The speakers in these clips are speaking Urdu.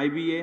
IBA,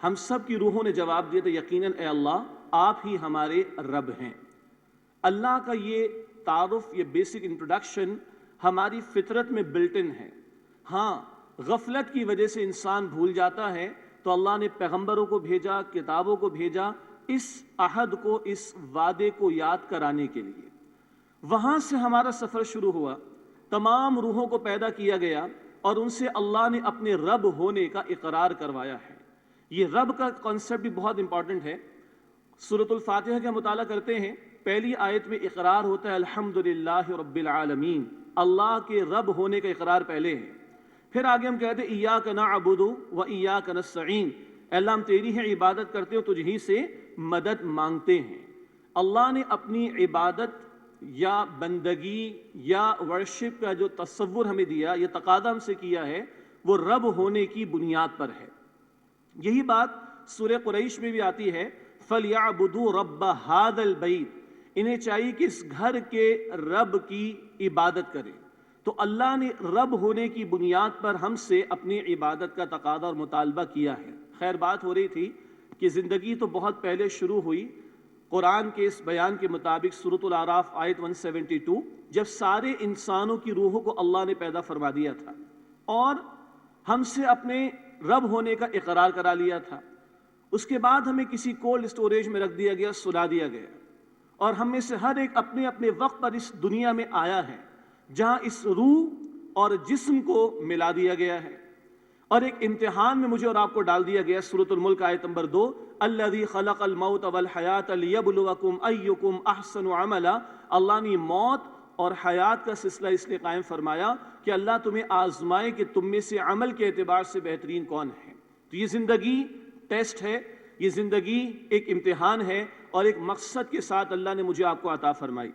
ہم سب کی روحوں نے جواب دیا تھا یقیناً اے اللہ آپ ہی ہمارے رب ہیں۔ اللہ کا یہ تعارف، یہ بیسک انٹروڈکشن ہماری فطرت میں بلٹ ان ہے۔ ہاں غفلت کی وجہ سے انسان بھول جاتا ہے، تو اللہ نے پیغمبروں کو بھیجا، کتابوں کو بھیجا اس عہد کو، اس وعدے کو یاد کرانے کے لیے۔ وہاں سے ہمارا سفر شروع ہوا، تمام روحوں کو پیدا کیا گیا اور ان سے اللہ نے اپنے رب ہونے کا اقرار کروایا ہے۔ یہ رب کا کانسیپٹ بھی بہت امپورٹنٹ ہے۔ سورۃ الفاتحہ کا مطالعہ کرتے ہیں، پہلی آیت میں اقرار ہوتا ہے الحمدللہ رب العالمین، اللہ کے رب ہونے کا اقرار پہلے ہے۔ پھر آگے ہم کہتے ہیں ایاک نعبد و ایاک نستعین، اے اللہ ہم تیری ہی عبادت کرتے ہیں، تجھ ہی سے مدد مانگتے ہیں۔ اللہ نے اپنی عبادت یا بندگی یا ورشپ کا جو تصور ہمیں دیا، یہ تقاضا ہم سے کیا ہے، وہ رب ہونے کی بنیاد پر ہے۔ یہی بات سورہ قریش میں بھی آتی ہے فَلْيَعْبُدُوا رَبَّ هَذَا الْبَيْتِ، انہیں چاہیے کہ اس گھر کے رب کی عبادت کریں۔ تو اللہ نے رب ہونے کی بنیاد پر ہم سے اپنی عبادت کا تقاضا اور مطالبہ کیا ہے۔ خیر بات ہو رہی تھی کہ زندگی تو بہت پہلے شروع ہوئی، قرآن کے اس بیان کے مطابق سورۃ الاعراف آیت 172، جب سارے انسانوں کی روحوں کو اللہ نے پیدا فرما دیا تھا اور ہم سے اپنے رب ہونے کا اقرار کرا لیا تھا۔ اس کے بعد ہمیں کسی کولڈ اسٹوریج میں رکھ دیا گیا، سلا دیا گیا، اور ہم میں سے ہر ایک اپنے اپنے وقت پر اس دنیا میں آیا ہے، جہاں اس روح اور جسم کو ملا دیا گیا ہے اور ایک امتحان میں مجھے اور آپ کو ڈال دیا گیا۔ سورۃ الملک آیت نمبر 2، الذی خلق الموت والحیات لیبلوکم ایکم احسن عملا، اللہ نے موت اور حیات کا سلسلہ اس لیے قائم فرمایا کہ اللہ تمہیں آزمائے کہ تم میں سے عمل کے اعتبار سے بہترین کون ہے۔ تو یہ زندگی ٹیسٹ ہے، یہ زندگی ایک امتحان ہے اور ایک مقصد کے ساتھ اللہ نے مجھے آپ کو عطا فرمائی۔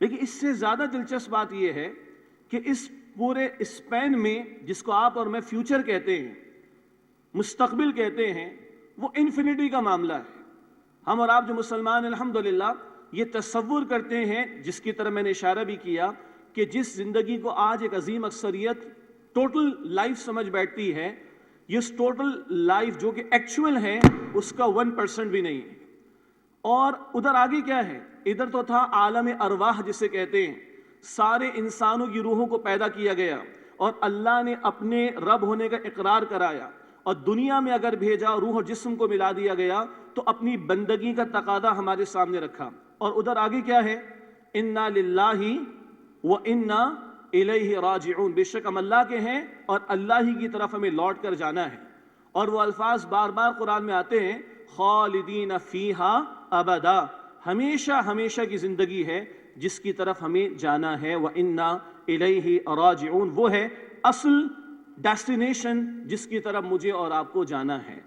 لیکن اس سے زیادہ دلچسپ بات یہ ہے کہ اس پورے اسپین میں جس کو آپ اور میں فیوچر کہتے ہیں، مستقبل کہتے ہیں، وہ انفینٹی کا معاملہ ہے۔ ہم اور آپ جو مسلمان الحمدللہ یہ تصور کرتے ہیں، جس کی طرح میں نے اشارہ بھی کیا کہ جس زندگی کو آج ایک عظیم اکثریت ٹوٹل لائف سمجھ بیٹھتی ہے، یہ ٹوٹل لائف جو کہ ایکچول ہے اس کا 1% بھی نہیں ہے۔ اور ادھر آگے کیا ہے؟ ادھر تو تھا عالم ارواح جسے کہتے ہیں، سارے انسانوں کی روحوں کو پیدا کیا گیا اور اللہ نے اپنے رب ہونے کا اقرار کرایا، اور دنیا میں اگر بھیجا روح اور جسم کو ملا دیا گیا تو اپنی بندگی کا تقاضا ہمارے سامنے رکھا۔ اور ادھر آگے کیا ہے؟ انا للہ و انا الیہ راجعون، بے شک ہم اللہ کے ہیں اور اللہ ہی کی طرف ہمیں لوٹ کر جانا ہے۔ اور وہ الفاظ بار بار قرآن میں آتے ہیں خالدین فیہا ابدا، ہمیشہ ہمیشہ کی زندگی ہے جس کی طرف ہمیں جانا ہے۔ وَإِنَّا إِلَيْهِ رَاجِعُونَ، وہ ہے اصل ڈیسٹینیشن جس کی طرف مجھے اور آپ کو جانا ہے۔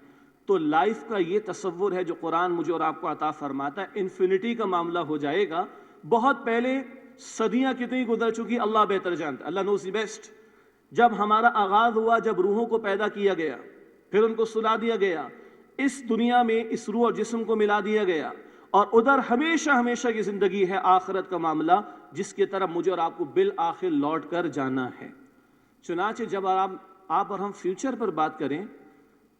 تو لائف کا یہ تصور ہے جو قرآن مجھے اور آپ کو عطا فرماتا ہے، انفینٹی کا معاملہ ہو جائے گا۔ بہت پہلے صدیاں کتنی گزر چکی، اللہ بہتر جانتا، اللہ نوز دی بیسٹ۔ جب ہمارا آغاز ہوا، جب روحوں کو پیدا کیا گیا، پھر ان کو سلا دیا گیا، اس دنیا میں اس روح اور جسم کو ملا دیا گیا، اور ادھر ہمیشہ ہمیشہ کی زندگی ہے، آخرت کا معاملہ جس کی طرف مجھے اور آپ کو بالآخر لوٹ کر جانا ہے۔ چنانچہ جب آپ اور ہم فیوچر پر بات کریں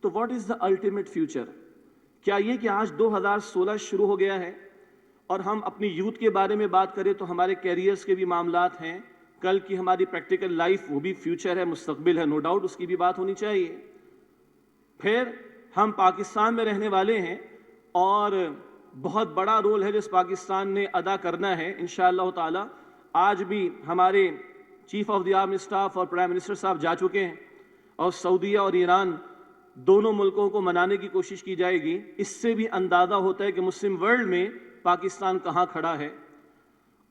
تو what is the ultimate future? کیا یہ کہ آج 2016 شروع ہو گیا ہے اور ہم اپنی یوتھ کے بارے میں بات کریں تو ہمارے کیریئرز کے بھی معاملات ہیں، کل کی ہماری پریکٹیکل لائف وہ بھی فیوچر ہے، مستقبل ہے، نو ڈاؤٹ اس کی بھی بات ہونی چاہیے۔ پھر ہم پاکستان میں رہنے والے ہیں اور بہت بڑا رول ہے جس پاکستان نے ادا کرنا ہے انشاءاللہ تعالی۔ آج بھی ہمارے chief of the army staff اور پرائم منسٹر صاحب جا چکے ہیں اور سعودیہ اور ایران دونوں ملکوں کو منانے کی کوشش کی جائے گی۔ اس سے بھی اندازہ ہوتا ہے کہ مسلم ورلڈ میں پاکستان کہاں کھڑا ہے۔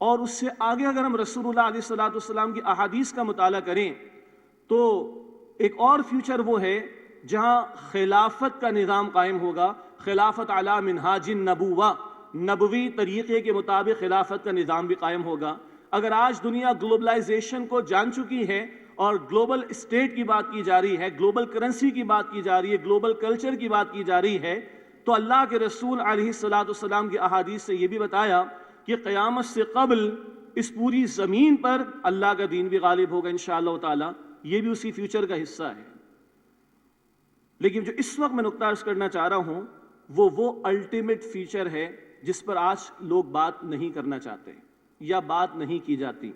اور اس سے آگے اگر ہم رسول اللہ علیہ الصلوۃ والسلام کی احادیث کا مطالعہ کریں تو ایک اور فیوچر وہ ہے جہاں خلافت کا نظام قائم ہوگا، خلافت علی منہاج النبوہ، نبوی طریقے کے مطابق خلافت کا نظام بھی قائم ہوگا۔ اگر آج دنیا گلوبلائزیشن کو جان چکی ہے اور گلوبل اسٹیٹ کی بات کی جا رہی ہے، گلوبل کرنسی کی بات کی جا رہی ہے، گلوبل کلچر کی بات کی جا رہی ہے، تو اللہ کے رسول علیہ الصلوۃ والسلام کی احادیث سے یہ بھی بتایا کہ قیامت سے قبل اس پوری زمین پر اللہ کا دین بھی غالب ہوگا انشاءاللہ تعالی۔ یہ بھی اسی فیوچر کا حصہ ہے۔ لیکن جو اس وقت میں نقطہ عرض کرنا چاہ رہا ہوں وہ الٹیمیٹ فیچر ہے جس پر آج لوگ بات نہیں کرنا چاہتے یا بات نہیں کی جاتی.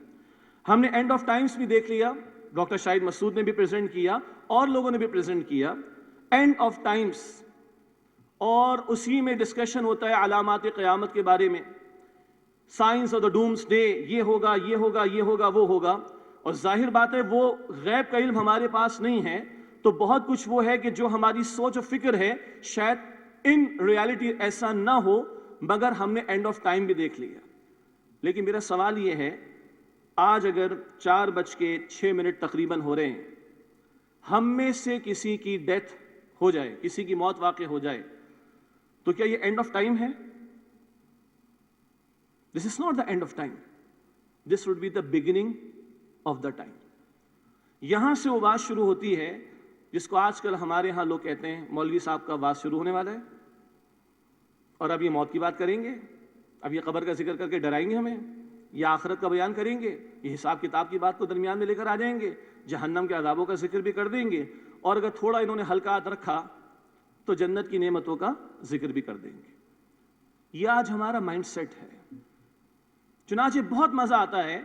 ہم نے اینڈ آف ٹائمز بھی دیکھ لیا, ڈاکٹر شاہد مسعود نے بھی پریزنٹ کیا اور لوگوں نے بھی پریزنٹ کیا. اینڈ آف ٹائمز اور اسی میں ڈسکشن ہوتا ہے علامات قیامت کے بارے میں, science of the dooms day, یہ ہوگا یہ ہوگا یہ ہوگا وہ ہوگا. اور ظاہر بات ہے وہ غیب کا علم ہمارے پاس نہیں ہے, تو بہت کچھ وہ ہے کہ جو ہماری سوچ و فکر ہے شاید ان ریالٹی ایسا نہ ہو, مگر ہم نے اینڈ آف ٹائم بھی دیکھ لیا. لیکن میرا سوال یہ ہے, آج اگر 4:06 تقریباً ہو رہے ہیں, ہم میں سے کسی کی ڈیتھ ہو جائے, کسی کی موت واقع ہو جائے, تو کیا یہ اینڈ آف ٹائم ہے؟ This is not the end of time, this would be the beginning of the time. یہاں سے وہ بات شروع ہوتی ہے جس کو آج کل ہمارے ہاں لوگ کہتے ہیں مولوی صاحب کا بات شروع ہونے والا ہے, اور اب یہ موت کی بات کریں گے, اب یہ قبر کا ذکر کر کے ڈرائیں گے ہمیں, یا آخرت کا بیان کریں گے, یہ حساب کتاب کی بات کو درمیان میں لے کر آ جائیں گے, جہنم کے عذابوں کا ذکر بھی کر دیں گے, اور اگر تھوڑا انہوں نے ہلکا ہاتھ رکھا تو جنت کی نعمتوں کا ذکر بھی کر دیں گے. یہ آج ہمارا مائنڈ سیٹ ہے. چنانچہ بہت مزہ آتا ہے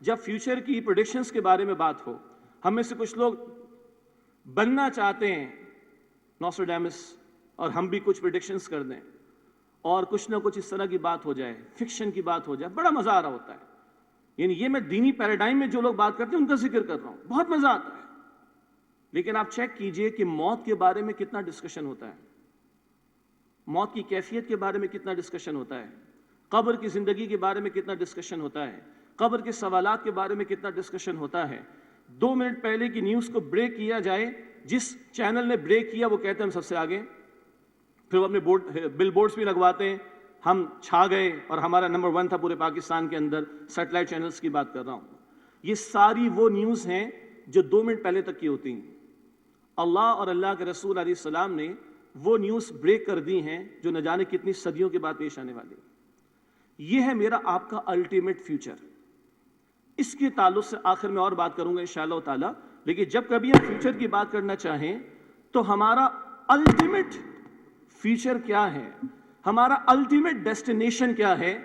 جب فیوچر کی پریڈکشنز کے بارے میں بات ہو. ہم میں سے کچھ لوگ بننا چاہتے ہیں نوسٹراڈامس, اور ہم بھی کچھ پریڈکشنز کر دیں, اور کچھ نہ کچھ اس طرح کی بات ہو جائے, فکشن کی بات ہو جائے, بڑا مزہ آ رہا ہوتا ہے. یعنی یہ میں دینی پیراڈائم میں جو لوگ بات کرتے ہیں ان کا ذکر کر رہا ہوں, بہت مزہ آتا ہے. لیکن آپ چیک کیجئے کہ موت کے بارے میں کتنا ڈسکشن ہوتا ہے, موت کی کیفیت کے بارے میں کتنا ڈسکشن ہوتا ہے, قبر کی زندگی کے بارے میں کتنا ڈسکشن ہوتا ہے, قبر کے سوالات کے بارے میں کتنا ڈسکشن ہوتا ہے. 2 منٹ پہلے کی نیوز کو بریک کیا جائے, جس چینل نے بریک کیا وہ کہتے ہیں ہم سب سے آگے, پھر وہ اپنے بل بورڈز بھی لگواتے ہیں ہم چھا گئے اور ہمارا نمبر 1 تھا پورے پاکستان کے اندر. سیٹلائٹ چینلز کی بات کر رہا ہوں. یہ ساری وہ نیوز ہیں جو 2 منٹ پہلے تک کی ہوتی ہیں. اللہ اور اللہ کے رسول علیہ السلام نے وہ نیوز بریک کر دی ہیں جو نہ جانے کتنی صدیوں کے بعد پیش آنے والی. یہ ہے میرا آپ کا الٹیمیٹ فیوچر. اس کے تعلق سے آخر میں اور بات کروں گا انشاءاللہ تعالی. لیکن جب کبھی ہم فیوچر کی بات کرنا چاہیں تو ہمارا الٹیمیٹ فیوچر کیا ہے, ہمارا الٹیمیٹ ڈیسٹینیشن کیا ہے,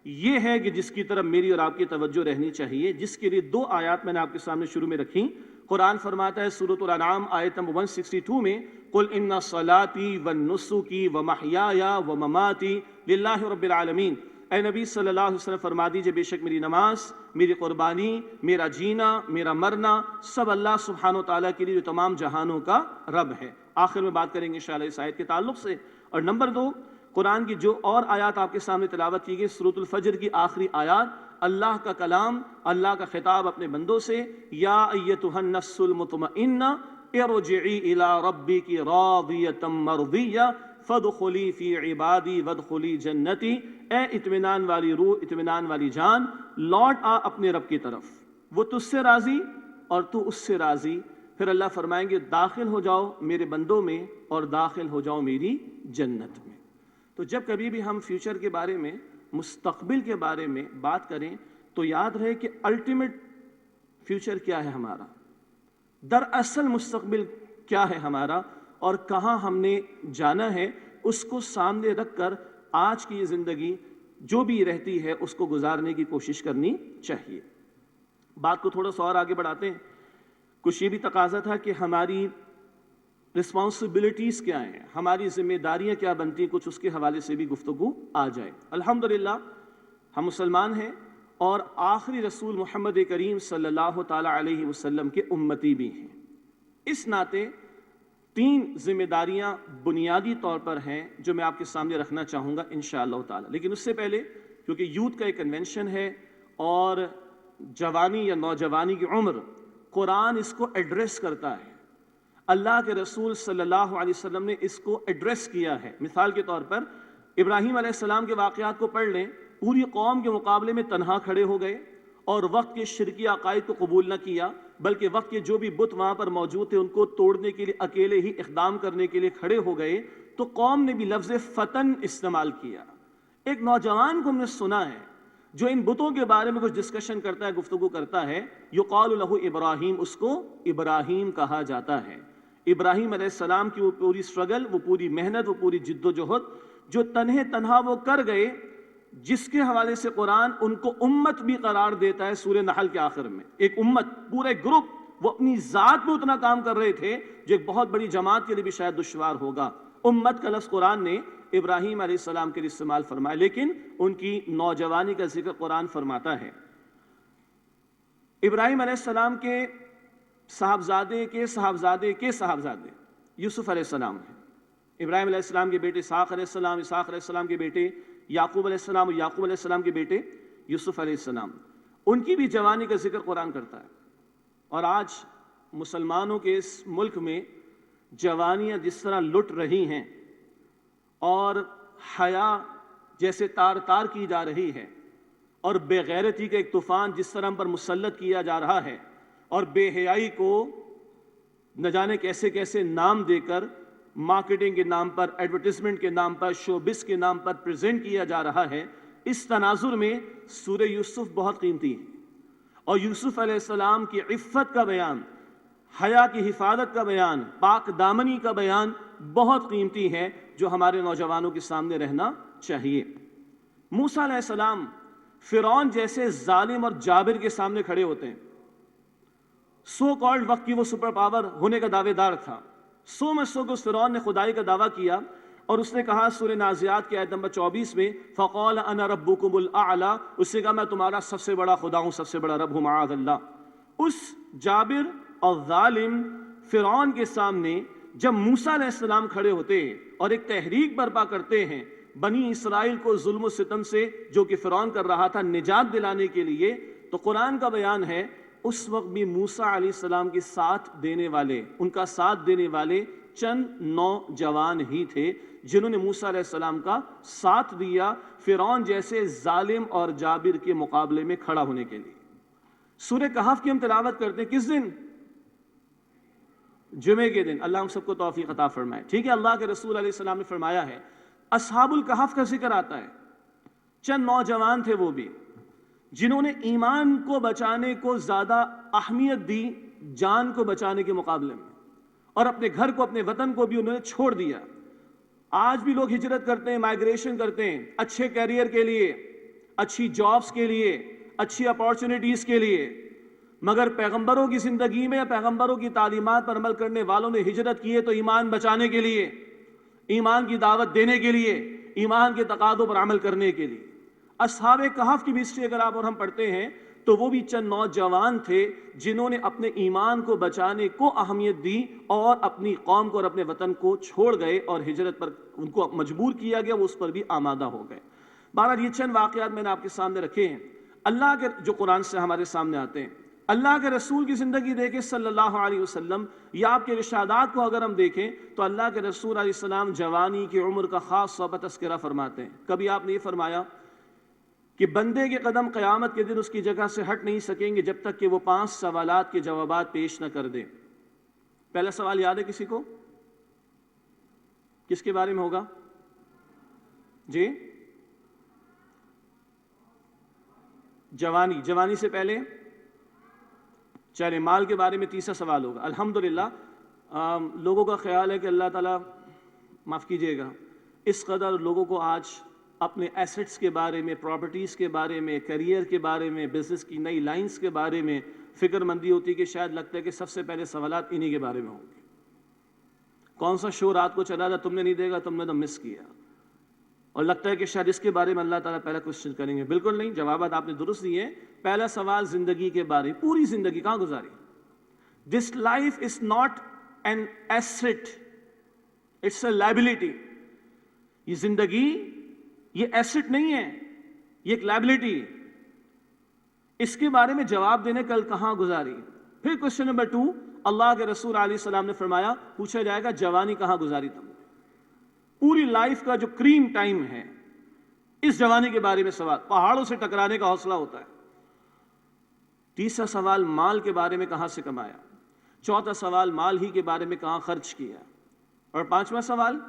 یہ ہے کہ جس کی طرف میری اور آپ کی توجہ رہنی چاہیے, جس کے لیے 2 آیات میں نے آپ کے سامنے شروع میں رکھی. قرآن فرماتا ہے سورۃ الانعام آیت نمبر 162 میں, قل ان صلاتي ونسكي ومحياي ومماتي للہ رب العالمین. اے نبی صلی اللہ علیہ وسلم فرما دیجئے بے شک میری نماز, میری قربانی, میرا جینا, میرا مرنا سب اللہ سبحانہ و تعالیٰ کے لیے جو تمام جہانوں کا رب ہے. آخر میں بات کریں گے انشاءاللہ اس آیت کے تعلق سے. اور نمبر 2, قرآن کی جو اور آیات آپ کے سامنے تلاوت کی گئی, سورۃ الفجر کی آخری آیات, اللہ کا کلام, اللہ کا خطاب اپنے بندوں سے, یا ایتھا النفس المطمئنہ ارجعی الی ربک راضیۃ مرضیہ فادخلی فی عبادی وادخلی جنتی. اے اطمینان والی روح, اطمینان والی جان, لوٹ آ اپنے رب کی طرف, وہ تجھ سے راضی اور تو اس سے راضی. پھر اللہ فرمائیں گے داخل ہو جاؤ میرے بندوں میں اور داخل ہو جاؤ میری جنت میں. تو جب کبھی بھی ہم فیوچر کے بارے میں, مستقبل کے بارے میں بات کریں تو یاد رہے کہ الٹیمیٹ فیوچر کیا ہے ہمارا, دراصل مستقبل کیا ہے ہمارا, اور کہاں ہم نے جانا ہے, اس کو سامنے رکھ کر آج کی یہ زندگی جو بھی رہتی ہے اس کو گزارنے کی کوشش کرنی چاہیے. بات کو تھوڑا سا اور آگے بڑھاتے ہیں. کچھ یہ بھی تقاضا تھا کہ ہماری رسپانسبلٹیز کیا ہیں, ہماری ذمہ داریاں کیا بنتی ہیں, کچھ اس کے حوالے سے بھی گفتگو آ جائے. الحمدللہ ہم مسلمان ہیں اور آخری رسول محمد کریم صلی اللہ تعالی علیہ وسلم کے امتی بھی ہیں. اس ناطے 3 ذمہ داریاں بنیادی طور پر ہیں جو میں آپ کے سامنے رکھنا چاہوں گا انشاءاللہ تعالی. لیکن اس سے پہلے کیونکہ یوتھ کا ایک کنونشن ہے اور جوانی یا نوجوانی کی عمر, قرآن اس کو ایڈریس کرتا ہے, اللہ کے رسول صلی اللہ علیہ وسلم نے اس کو ایڈریس کیا ہے. مثال کے طور پر ابراہیم علیہ السلام کے واقعات کو پڑھ لیں, پوری قوم کے مقابلے میں تنہا کھڑے ہو گئے اور وقت کے شرکی عقائد کو قبول نہ کیا, بلکہ وقت کے جو بھی بت وہاں پر موجود تھے ان کو توڑنے کے لیے اکیلے ہی اقدام کرنے کے لیے کھڑے ہو گئے. تو قوم نے بھی لفظ فتن استعمال کیا. ایک نوجوان کو ہم نے سنا ہے جو ان بتوں کے بارے میں کچھ ڈسکشن کرتا ہے, گفتگو کرتا ہے, یقال لہ ابراہیم, اس کو ابراہیم کہا جاتا ہے. ابراہیم علیہ السلام کی وہ پوری سٹرگل، وہ پوری محنت، وہ پوری جد و جہد جو تنہا وہ کر گئے، جس کے حوالے سے قرآن ان کو امت بھی قرار دیتا ہے سورہ نحل کے آخر میں۔ ایک امت، پورا ایک گروپ، وہ اپنی ذات میں اتنا کام کر رہے تھے جو ایک بہت بڑی جماعت کے لیے بھی شاید دشوار ہوگا۔ امت کا لفظ قرآن نے ابراہیم علیہ السلام کے لیے استعمال فرمایا، لیکن ان کی نوجوانی کا ذکر قرآن فرماتا ہے۔ ابراہیم علیہ السلام کے صاحبزادے کے صاحبزادے کے صاحبزادے یوسف علیہ السلام ہیں۔ ابراہیم علیہ السلام کے بیٹے اسحاق علیہ السلام، اسحاق علیہ السلام کے بیٹے یعقوب علیہ السلام، اور یعقوب علیہ السلام کے بیٹے یوسف علیہ السلام۔ ان کی بھی جوانی کا ذکر قرآن کرتا ہے۔ اور آج مسلمانوں کے اس ملک میں جوانیاں جس طرح لٹ رہی ہیں اور حیا جیسے تار تار کی جا رہی ہے، اور بے غیرتی کا ایک طوفان جس طرح ہم پر مسلط کیا جا رہا ہے، اور بے حیائی کو نہ جانے کیسے کیسے نام دے کر، مارکیٹنگ کے نام پر، ایڈورٹیزمنٹ کے نام پر، شوبس کے نام پر پریزنٹ کیا جا رہا ہے، اس تناظر میں سورہ یوسف بہت قیمتی ہے۔ اور یوسف علیہ السلام کی عفت کا بیان، حیا کی حفاظت کا بیان، پاک دامنی کا بیان بہت قیمتی ہے، جو ہمارے نوجوانوں کے سامنے رہنا چاہیے۔ موسیٰ علیہ السلام فرعون جیسے ظالم اور جابر کے سامنے کھڑے ہوتے ہیں۔ سو کالڈ وقت کی وہ سپر پاور ہونے کا دعوے دار تھا، سو میں سو کہ اس فرعون نے خدائی کا دعویٰ کیا، اور اس نے کہا سورہ نازعات کی آیت نمبر 24 میں فَقَالَ أَنَا رَبُّكُمُ الْأَعْلَىٰ، اس سے کہا میں تمہارا سب سے بڑا خدا ہوں، سب سے بڑا رب ہوں، معاذ اللہ۔ اس جابر اور ظالم فرعون کے سامنے جب موسیٰ علیہ السلام کھڑے ہوتے ہیں اور ایک تحریک برپا کرتے ہیں بنی اسرائیل کو ظلم و ستم سے جو کہ فرعون کر رہا تھا نجات دلانے کے لیے، تو قرآن کا بیان ہے اس وقت بھی موسیٰ علیہ السلام کے ساتھ دینے والے، ان کا ساتھ دینے والے چند نوجوان ہی تھے جنہوں نے موسیٰ علیہ السلام کا ساتھ دیا فرعون جیسے ظالم اور جابر کے مقابلے میں کھڑا ہونے کے لیے۔ سورہ کہف کی ہم تلاوت کرتے ہیں کس دن؟ جمعے کے دن۔ اللہ ہم سب کو توفیق عطا فرمائے۔ ٹھیک ہے، اللہ کے رسول علیہ السلام نے فرمایا ہے، اصحاب الکہف کا ذکر آتا ہے، چند نوجوان تھے وہ بھی جنہوں نے ایمان کو بچانے کو زیادہ اہمیت دی جان کو بچانے کے مقابلے میں، اور اپنے گھر کو، اپنے وطن کو بھی انہوں نے چھوڑ دیا۔ آج بھی لوگ ہجرت کرتے ہیں، مائگریشن کرتے ہیں، اچھے کیریئر کے لیے، اچھی جابز کے لیے، اچھی اپارچونٹیز کے لیے، مگر پیغمبروں کی زندگی میں یا پیغمبروں کی تعلیمات پر عمل کرنے والوں نے ہجرت کی ہے تو ایمان بچانے کے لیے، ایمان کی دعوت دینے کے لیے، ایمان کے تقاضوں پر عمل کرنے کے لیے۔ اصحاب کہف کی بھی ہسٹری اگر آپ اور ہم پڑھتے ہیں تو وہ بھی چند نوجوان تھے جنہوں نے اپنے ایمان کو بچانے کو اہمیت دی اور اپنی قوم کو اور اپنے وطن کو چھوڑ گئے، اور ہجرت پر ان کو مجبور کیا گیا، وہ اس پر بھی آمادہ ہو گئے۔ بہرحال یہ چند واقعات میں نے آپ کے سامنے رکھے ہیں، اللہ کے جو قرآن سے ہمارے سامنے آتے ہیں۔ اللہ کے رسول کی زندگی دیکھیں صلی اللہ علیہ وسلم، یا آپ کے ارشادات کو اگر ہم دیکھیں تو اللہ کے رسول علیہ السلام جوانی کی عمر کا خاص طور پر تذکرہ فرماتے ہیں۔ کبھی آپ نے یہ فرمایا کہ بندے کے قدم قیامت کے دن اس کی جگہ سے ہٹ نہیں سکیں گے جب تک کہ وہ 5 سوالات کے جوابات پیش نہ کر دے۔ پہلا سوال یاد ہے کسی کو؟ کس کے بارے میں ہوگا؟ جی، جوانی سے پہلے چلے مال کے بارے میں تیسرا سوال ہوگا۔ الحمدللہ لوگوں کا خیال ہے کہ اللہ تعالیٰ معاف کیجیے گا، اس قدر لوگوں کو آج اپنے ایسٹس کے بارے میں، پراپرٹیز کے بارے میں، کیریئر کے بارے میں، بزنس کی نئی لائنز کے بارے میں فکر مندی ہوتی کہ شاید لگتا ہے کہ سب سے پہلے سوالات انہی کے بارے میں ہوں گے۔ کون سا شو رات کو چلا تھا، تم نے نہیں دیکھا، تم نے تو مس کیا، اور لگتا ہے کہ شاید اس کے بارے میں اللہ تعالیٰ پہلا کوشچن کریں گے۔ بالکل نہیں، جوابات آپ نے درست دیے۔ پہلا سوال زندگی کے بارے، پوری زندگی کہاں گزاری۔ This life is not an asset, it's a liability. یہ زندگی یہ ایسٹ نہیں ہے، یہ ایک لائبلٹی۔ اس کے بارے میں جواب دینے کل کہاں گزاری۔ پھر کوشچن نمبر 2، اللہ کے رسول علیہ السلام نے فرمایا، پوچھا جائے گا جوانی کہاں گزاری تم نے، پوری لائف کا جو کریم ٹائم ہے اس جوانی کے بارے میں سوال، پہاڑوں سے ٹکرانے کا حوصلہ ہوتا ہے۔ تیسرا سوال مال کے بارے میں کہاں سے کمایا، چوتھا سوال مال ہی کے بارے میں کہاں خرچ کیا، اور پانچواں سوال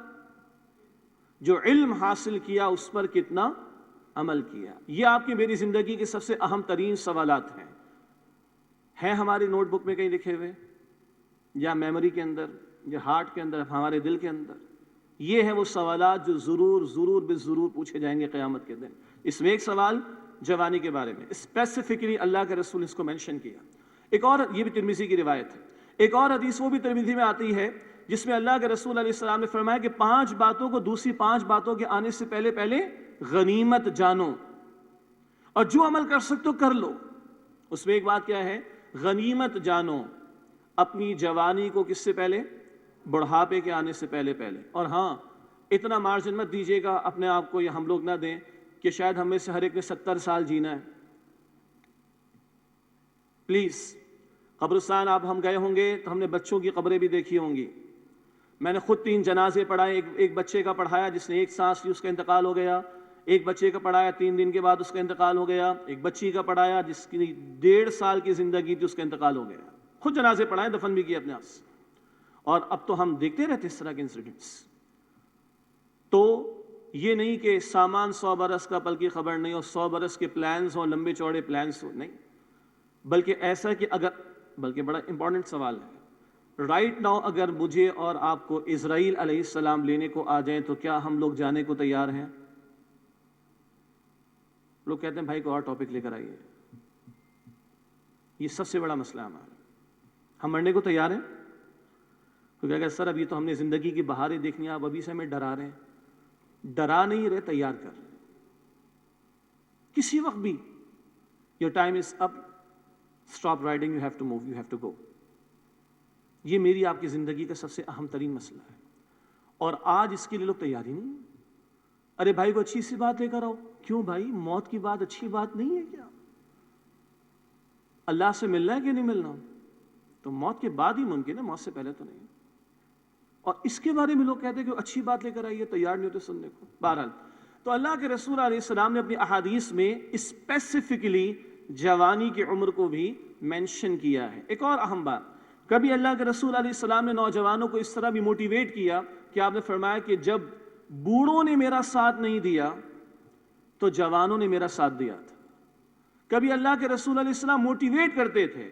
جو علم حاصل کیا اس پر کتنا عمل کیا۔ یہ آپ کی میری زندگی کے سب سے اہم ترین سوالات ہیں ہماری نوٹ بک میں کہیں لکھے ہوئے یا میموری کے اندر یا ہارٹ کے اندر، ہمارے دل کے اندر. یہ ہے وہ سوالات جو ضرور بالضرور پوچھے جائیں گے قیامت کے دن. اس میں ایک سوال جوانی کے بارے میں اسپیسیفکلی اللہ کے رسول اس کو مینشن کیا. ایک اور، یہ بھی ترمذی کی روایت ہے، ایک اور حدیث وہ بھی ترمذی میں آتی ہے جس میں اللہ کے رسول علیہ السلام نے فرمایا کہ 5 باتوں کو دوسری 5 باتوں کے آنے سے پہلے غنیمت جانو، اور جو عمل کر سکتے ہو کر لو. اس میں ایک بات کیا ہے؟ غنیمت جانو اپنی جوانی کو کس سے پہلے؟ بڑھاپے کے آنے سے پہلے. اور ہاں، اتنا مارجن مت دیجیے گا اپنے آپ کو، یا ہم لوگ نہ دیں کہ شاید ہم میں سے ہر ایک نے 70 سال جینا ہے. پلیز، قبرستان آپ ہم گئے ہوں گے تو ہم نے بچوں کی قبریں بھی دیکھی ہوں گی. میں نے خود 3 جنازے پڑھائے. ایک بچے کا پڑھایا جس نے 1 سانس لی، اس کا انتقال ہو گیا. ایک بچے کا پڑھایا 3 دن کے بعد اس کا انتقال ہو گیا. ایک بچی کا پڑھایا جس کی 1.5 سال کی زندگی تھی، اس کا انتقال ہو گیا. خود جنازے پڑھائے، دفن بھی کیا اپنے آپ سے. اور اب تو ہم دیکھتے رہتے اس طرح کے انسیڈنٹس. تو یہ نہیں کہ سامان 100 برس کا پل کی خبر نہیں، اور 100 برس کے پلانز ہوں، لمبے چوڑے پلانز ہوں، نہیں. بلکہ ایسا کہ بلکہ بڑا امپورٹنٹ سوال ہے، رائٹ ناؤ اگر مجھے اور آپ کو اسرائیل علیہ السلام لینے کو آ جائیں تو کیا ہم لوگ جانے کو تیار ہیں؟ لوگ کہتے ہیں بھائی کو اور ٹاپک لے کر آئیے. یہ سب سے بڑا مسئلہ ہے ہمارا. ہم مرنے کو تیار ہیں؟ تو کہا کہ سر ابھی تو ہم نے زندگی کی بہاریں دیکھنی ہیں، آپ ابھی سے ہمیں ڈرا رہے ہیں. ڈرا نہیں رہے، تیار کر رہے ہیں. کسی وقت بھی your time is up, stop riding, you have to move, you have to go. یہ میری آپ کی زندگی کا سب سے اہم ترین مسئلہ ہے، اور آج اس کے لیے لوگ تیار ہی نہیں. ارے بھائی کو اچھی سی بات لے کر آؤ. کیوں بھائی، موت کی بات اچھی بات نہیں ہے کیا؟ اللہ سے ملنا ہے کہ نہیں ملنا؟ تو موت کے بعد ہی ممکن ہے، موت سے پہلے تو نہیں. اور اس کے بارے میں لوگ کہتے ہیں کہ اچھی بات لے کر آئیے، تیار نہیں ہوتے سننے کو. بہرحال تو اللہ کے رسول علیہ السلام نے اپنی احادیث میں اسپیسیفکلی جوانی کی عمر کو بھی مینشن کیا ہے. ایک اور اہم بات، کبھی اللہ کے رسول علیہ السلام نے نوجوانوں کو اس طرح بھی موٹیویٹ کیا کہ آپ نے فرمایا کہ جب بوڑھوں نے میرا ساتھ نہیں دیا تو جوانوں نے میرا ساتھ دیا تھا. کبھی اللہ کے رسول علیہ السلام موٹیویٹ کرتے تھے،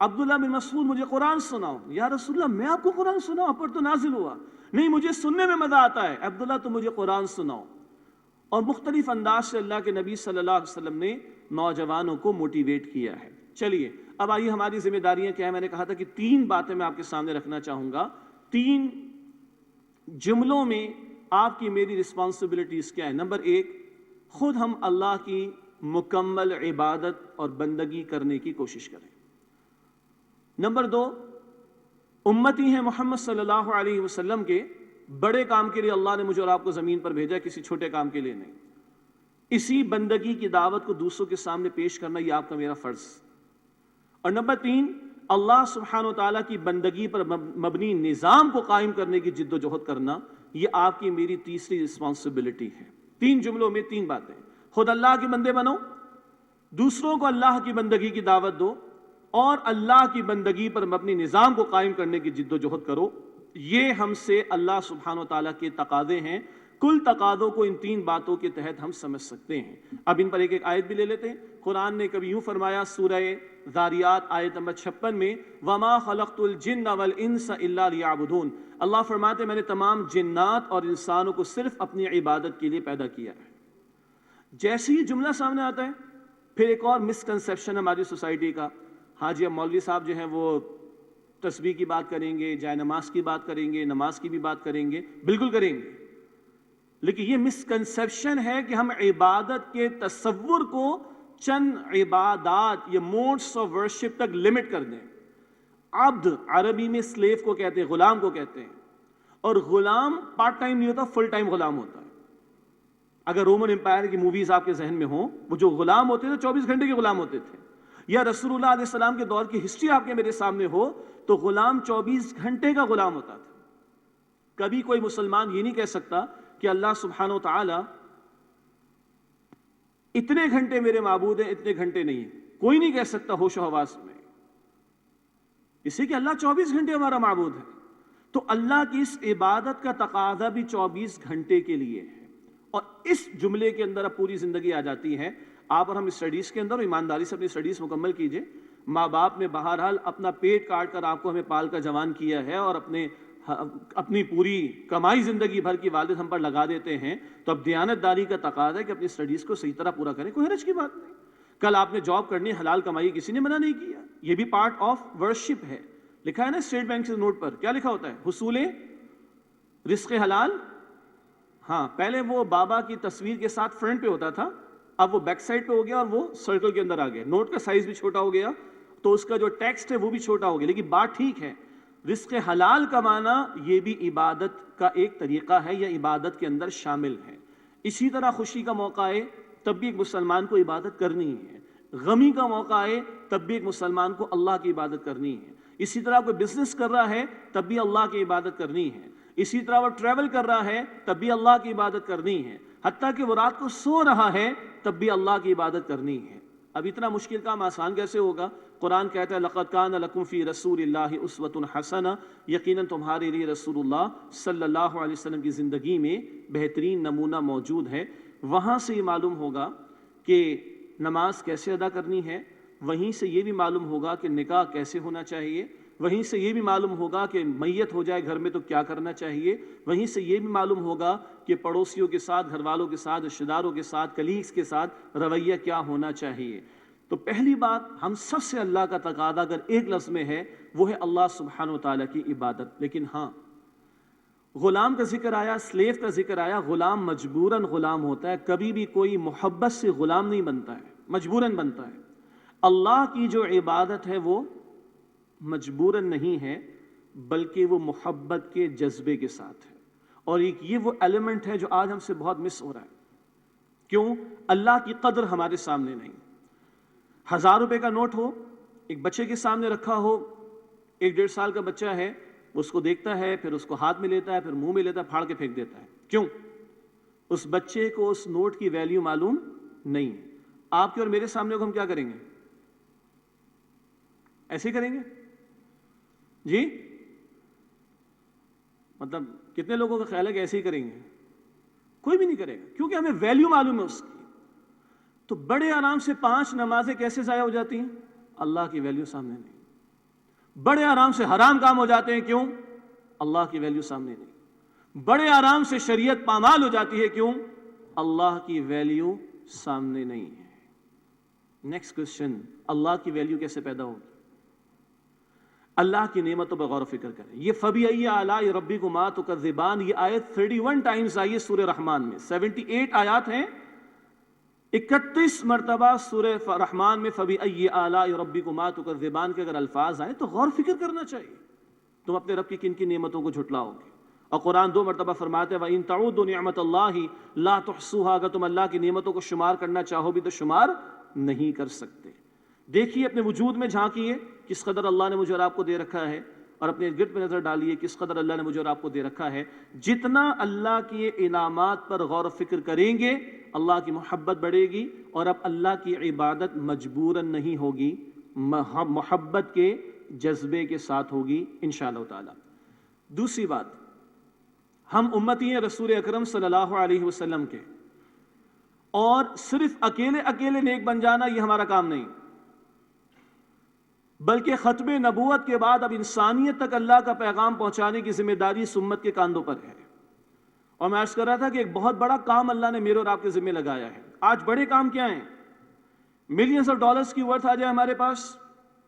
عبداللہ بن مسعود مجھے قرآن سناؤ. یا رسول اللہ میں آپ کو قرآن سناؤں؟ آپ پر تو نازل ہوا. نہیں، مجھے سننے میں مزہ آتا ہے. عبداللہ تو مجھے قرآن سناؤ. اور مختلف انداز سے اللہ کے نبی صلی اللہ علیہ وسلم نے نوجوانوں کو موٹیویٹ کیا ہے. چلیے اب آئیے ہماری ذمہ داریاں کیا ہیں. میں نے کہا تھا کہ 3 باتیں میں آپ کے سامنے رکھنا چاہوں گا. 3 جملوں میں آپ کی میری رسپانسبلٹیز کیا ہے. نمبر 1، خود ہم اللہ کی مکمل عبادت اور بندگی کرنے کی کوشش کریں. نمبر 2، امتی ہیں محمد صلی اللہ علیہ وسلم کے، بڑے کام کے لیے اللہ نے مجھے اور آپ کو زمین پر بھیجا، کسی چھوٹے کام کے لیے نہیں. اسی بندگی کی دعوت کو دوسروں کے سامنے پیش کرنا یہ آپ کا میرا فرض. اور نمبر 3، اللہ سبحانہ و تعالیٰ کی بندگی پر مبنی نظام کو قائم کرنے کی جد و جہد کرنا یہ آپ کی میری تیسری رسپانسبلٹی ہے. 3 جملوں میں 3 باتیں. خود اللہ کے بندے بنو، دوسروں کو اللہ کی بندگی کی دعوت دو، اور اللہ کی بندگی پر مبنی نظام کو قائم کرنے کی جد و جہد کرو. یہ ہم سے اللہ سبحانہ و تعالیٰ کے تقاضے ہیں. کل تقاضوں کو ان 3 باتوں کے تحت ہم سمجھ سکتے ہیں. اب ان پر ایک ایک آیت بھی لے لیتے ہیں. قرآن نے کبھی یوں فرمایا سورہ ذاریات آیت نمبر 56 میں، وَمَا خَلَقْتُ الْجِنَّ وَالْإِنسَ إِلَّا لِيَعْبُدُونَ. اللہ فرماتے ہیں میں نے تمام جنات اور انسانوں کو صرف اپنی عبادت کے لیے پیدا کیا ہے. جیسے ہی جملہ سامنے آتا ہے، پھر ایک اور مسکنسیپشن ہماری سوسائٹی کا، ہاں جی اب مولوی صاحب جو ہیں وہ تسبیح کی بات کریں گے، جائے نماز کی بات کریں گے، نماز کی بھی بات کریں گے. بالکل کریں گے، لیکن یہ مسکنسیپشن ہے کہ ہم عبادت کے تصور کو چند عبادات یا موڈس آف ورشپ تک لمٹ کر دیں. عبد عربی میں سلیو کو کہتے ہیں، غلام کو کہتے ہیں، اور غلام پارٹ ٹائم نہیں ہوتا، فل ٹائم غلام ہوتا ہے. اگر رومن امپائر کی موویز آپ کے ذہن میں ہوں، وہ جو غلام ہوتے تھے 24 گھنٹے کے غلام ہوتے تھے، یا رسول اللہ علیہ السلام کے دور کی ہسٹری آپ کے میرے سامنے ہو تو غلام 24 گھنٹے کا غلام ہوتا تھا. کبھی کوئی مسلمان یہ نہیں کہہ سکتا کہ اللہ سبحانہ و تعالی اتنے گھنٹے میرے معبود ہیں، اتنے گھنٹے نہیں ہیں. کوئی نہیں کہہ سکتا ہوش و حواس میں، اس لیے کہ اللہ 24 گھنٹے ہمارا معبود ہے. تو اللہ کی اس عبادت کا تقاضا بھی 24 گھنٹے کے لیے ہے. اور اس جملے کے اندر اب پوری زندگی آ جاتی ہے. آپ اور ہم اسٹڈیز کے اندر ایمانداری سے اپنی اسٹڈیز مکمل کیجئے. ماں باپ نے بہرحال اپنا پیٹ کاٹ کر آپ کو ہمیں پال کر جوان کیا ہے، اور اپنے اپنی پوری کمائی زندگی بھر کی والد ہم پر لگا دیتے ہیں تو اب دیانت داری کا تقاضا ہے کہ اپنی سٹڈیز کو صحیح طرح پورا کریں. کوئی حرج کی بات نہیں. کل آپ نے جاب کرنی ہے, حلال کمائی, کسی نے منع نہیں کیا. یہ بھی پارٹ آف ورشپ ہے. لکھا ہے نا اسٹیٹ بینک سے نوٹ پر, کیا لکھا ہوتا ہے؟ حصول رزق حلال. ہاں, پہلے وہ بابا کی تصویر کے ساتھ فرنٹ پہ ہوتا تھا, اب وہ بیک سائڈ پہ ہو گیا اور وہ سرکل کے اندر آ گیا. نوٹ کا سائز بھی چھوٹا ہو گیا تو اس کا جو ٹیکسٹ ہے وہ بھی چھوٹا ہو گیا. لیکن بات ٹھیک ہے, رزق حلال کمانا یہ بھی عبادت کا ایک طریقہ ہے یا عبادت کے اندر شامل ہے. اسی طرح خوشی کا موقع آئے تب بھی ایک مسلمان کو عبادت کرنی ہے. غمی کا موقع آئے تب بھی ایک مسلمان کو اللہ کی عبادت کرنی ہے. اسی طرح کوئی بزنس کر رہا ہے تب بھی اللہ کی عبادت کرنی ہے. اسی طرح وہ ٹریول کر رہا ہے تب بھی اللہ کی عبادت کرنی ہے. حتیٰ کہ وہ رات کو سو رہا ہے تب بھی اللہ کی عبادت کرنی ہے. اب اتنا مشکل کام آسان کیسے ہوگا؟ قرآن کہتا ہے لَقَدْ كَانَ لَكُمْ فِي رَسُولِ اللَّهِ أُسْوَةٌ حَسَنَةٌ, یقیناً تمہارے لیے رسول اللہ صلی اللہ علیہ وسلم کی زندگی میں بہترین نمونہ موجود ہے. وہاں سے یہ معلوم ہوگا کہ نماز کیسے ادا کرنی ہے, وہیں سے یہ بھی معلوم ہوگا کہ نکاح کیسے ہونا چاہیے, وہیں سے یہ بھی معلوم ہوگا کہ میت ہو جائے گھر میں تو کیا کرنا چاہیے, وہیں سے یہ بھی معلوم ہوگا کہ پڑوسیوں کے ساتھ, گھر والوں کے ساتھ, رشتہ داروں کے ساتھ, کلیگز کے ساتھ رویہ کیا ہونا چاہیے. تو پہلی بات ہم سب سے اللہ کا تقاضا اگر ایک لفظ میں ہے وہ ہے اللہ سبحانہ و تعالیٰ کی عبادت. لیکن ہاں, غلام کا ذکر آیا, سلیو کا ذکر آیا. غلام مجبوراً غلام ہوتا ہے, کبھی بھی کوئی محبت سے غلام نہیں بنتا ہے, مجبوراً بنتا ہے. اللہ کی جو عبادت ہے وہ مجبوراً نہیں ہے بلکہ وہ محبت کے جذبے کے ساتھ ہے. اور یہ وہ ایلیمنٹ ہے جو آج ہم سے بہت مس ہو رہا ہے. کیوں؟ اللہ کی قدر ہمارے سامنے نہیں. 1000 روپے کا نوٹ ہو, ایک بچے کے سامنے رکھا ہو, 1-1.5 سال کا بچہ ہے, اس کو دیکھتا ہے, پھر اس کو ہاتھ میں لیتا ہے, پھر منہ میں لیتا ہے, پھاڑ کے پھینک دیتا ہے. کیوں؟ اس بچے کو اس نوٹ کی ویلیو معلوم نہیں. آپ کے اور میرے سامنے کو ہم کیا کریں گے؟ ایسے ہی کریں گے جی؟ مطلب کتنے لوگوں کا خیال ہے کہ ایسے ہی کریں گے؟ کوئی بھی نہیں کرے گا, کیونکہ ہمیں ویلیو معلوم ہے اس کی. تو بڑے آرام سے 5 نمازیں کیسے ضائع ہو جاتی ہیں؟ اللہ کی ویلیو سامنے نہیں. بڑے آرام سے حرام کام ہو جاتے ہیں, کیوں؟ اللہ کی ویلیو سامنے نہیں. بڑے آرام سے شریعت پامال ہو جاتی ہے, کیوں؟ اللہ کی ویلیو سامنے نہیں ہے. نیکسٹ کوشچن, اللہ کی ویلیو کیسے پیدا ہوگی؟ اللہ کی نعمتوں پر غور و فکر کریں. یہ فَبِأَيِّ آلَاءِ رَبِّكُمَا تُكَذِّبَانِ, یہ آیت 31 ٹائمز آئی ہے سورہ رحمان میں. 78 آیات ہیں, 31 مرتبہ سورہ رحمان میں فَبِأَيِّ آلَاءِ رَبِّكُمَا تُكَذِّبَانِ کے اگر الفاظ آئیں تو غور فکر کرنا چاہیے. تم اپنے رب کی کن کی نعمتوں کو جھٹلاؤ گے؟ اور قرآن 2 مرتبہ فرماتے ہیں وَإِن تَعُدُّوا نِعْمَتَ اللَّهِ لَا تُحْصُوهَا, اگر تم اللہ کی نعمتوں کو شمار کرنا چاہو بھی تو شمار نہیں کر سکتے. دیکھیے اپنے وجود میں جھانکیے کس قدر اللہ نے مجھے اور آپ کو دے رکھا ہے, اور اپنے گرد پہ نظر ڈالیے کس قدر اللہ نے مجھے اور آپ کو دے رکھا ہے. جتنا اللہ کے انعامات پر غور و فکر کریں گے اللہ کی محبت بڑھے گی, اور اب اللہ کی عبادت مجبوراً نہیں ہوگی, محبت کے جذبے کے ساتھ ہوگی انشاءاللہ تعالی. دوسری بات, ہم امتی ہیں رسول اکرم صلی اللہ علیہ وسلم کے, اور صرف اکیلے نیک بن جانا یہ ہمارا کام نہیں, بلکہ ختم نبوت کے بعد اب انسانیت تک اللہ کا پیغام پہنچانے کی ذمہ داری اس امت کے کاندھوں پر ہے. اور میں عرض کر رہا تھا کہ ایک بہت بڑا کام اللہ نے میرے اور آپ کے ذمہ لگایا ہے. آج بڑے کام کیا ہیں؟ ملینز آف ڈالرز کی ورتھ آ جائے ہمارے پاس,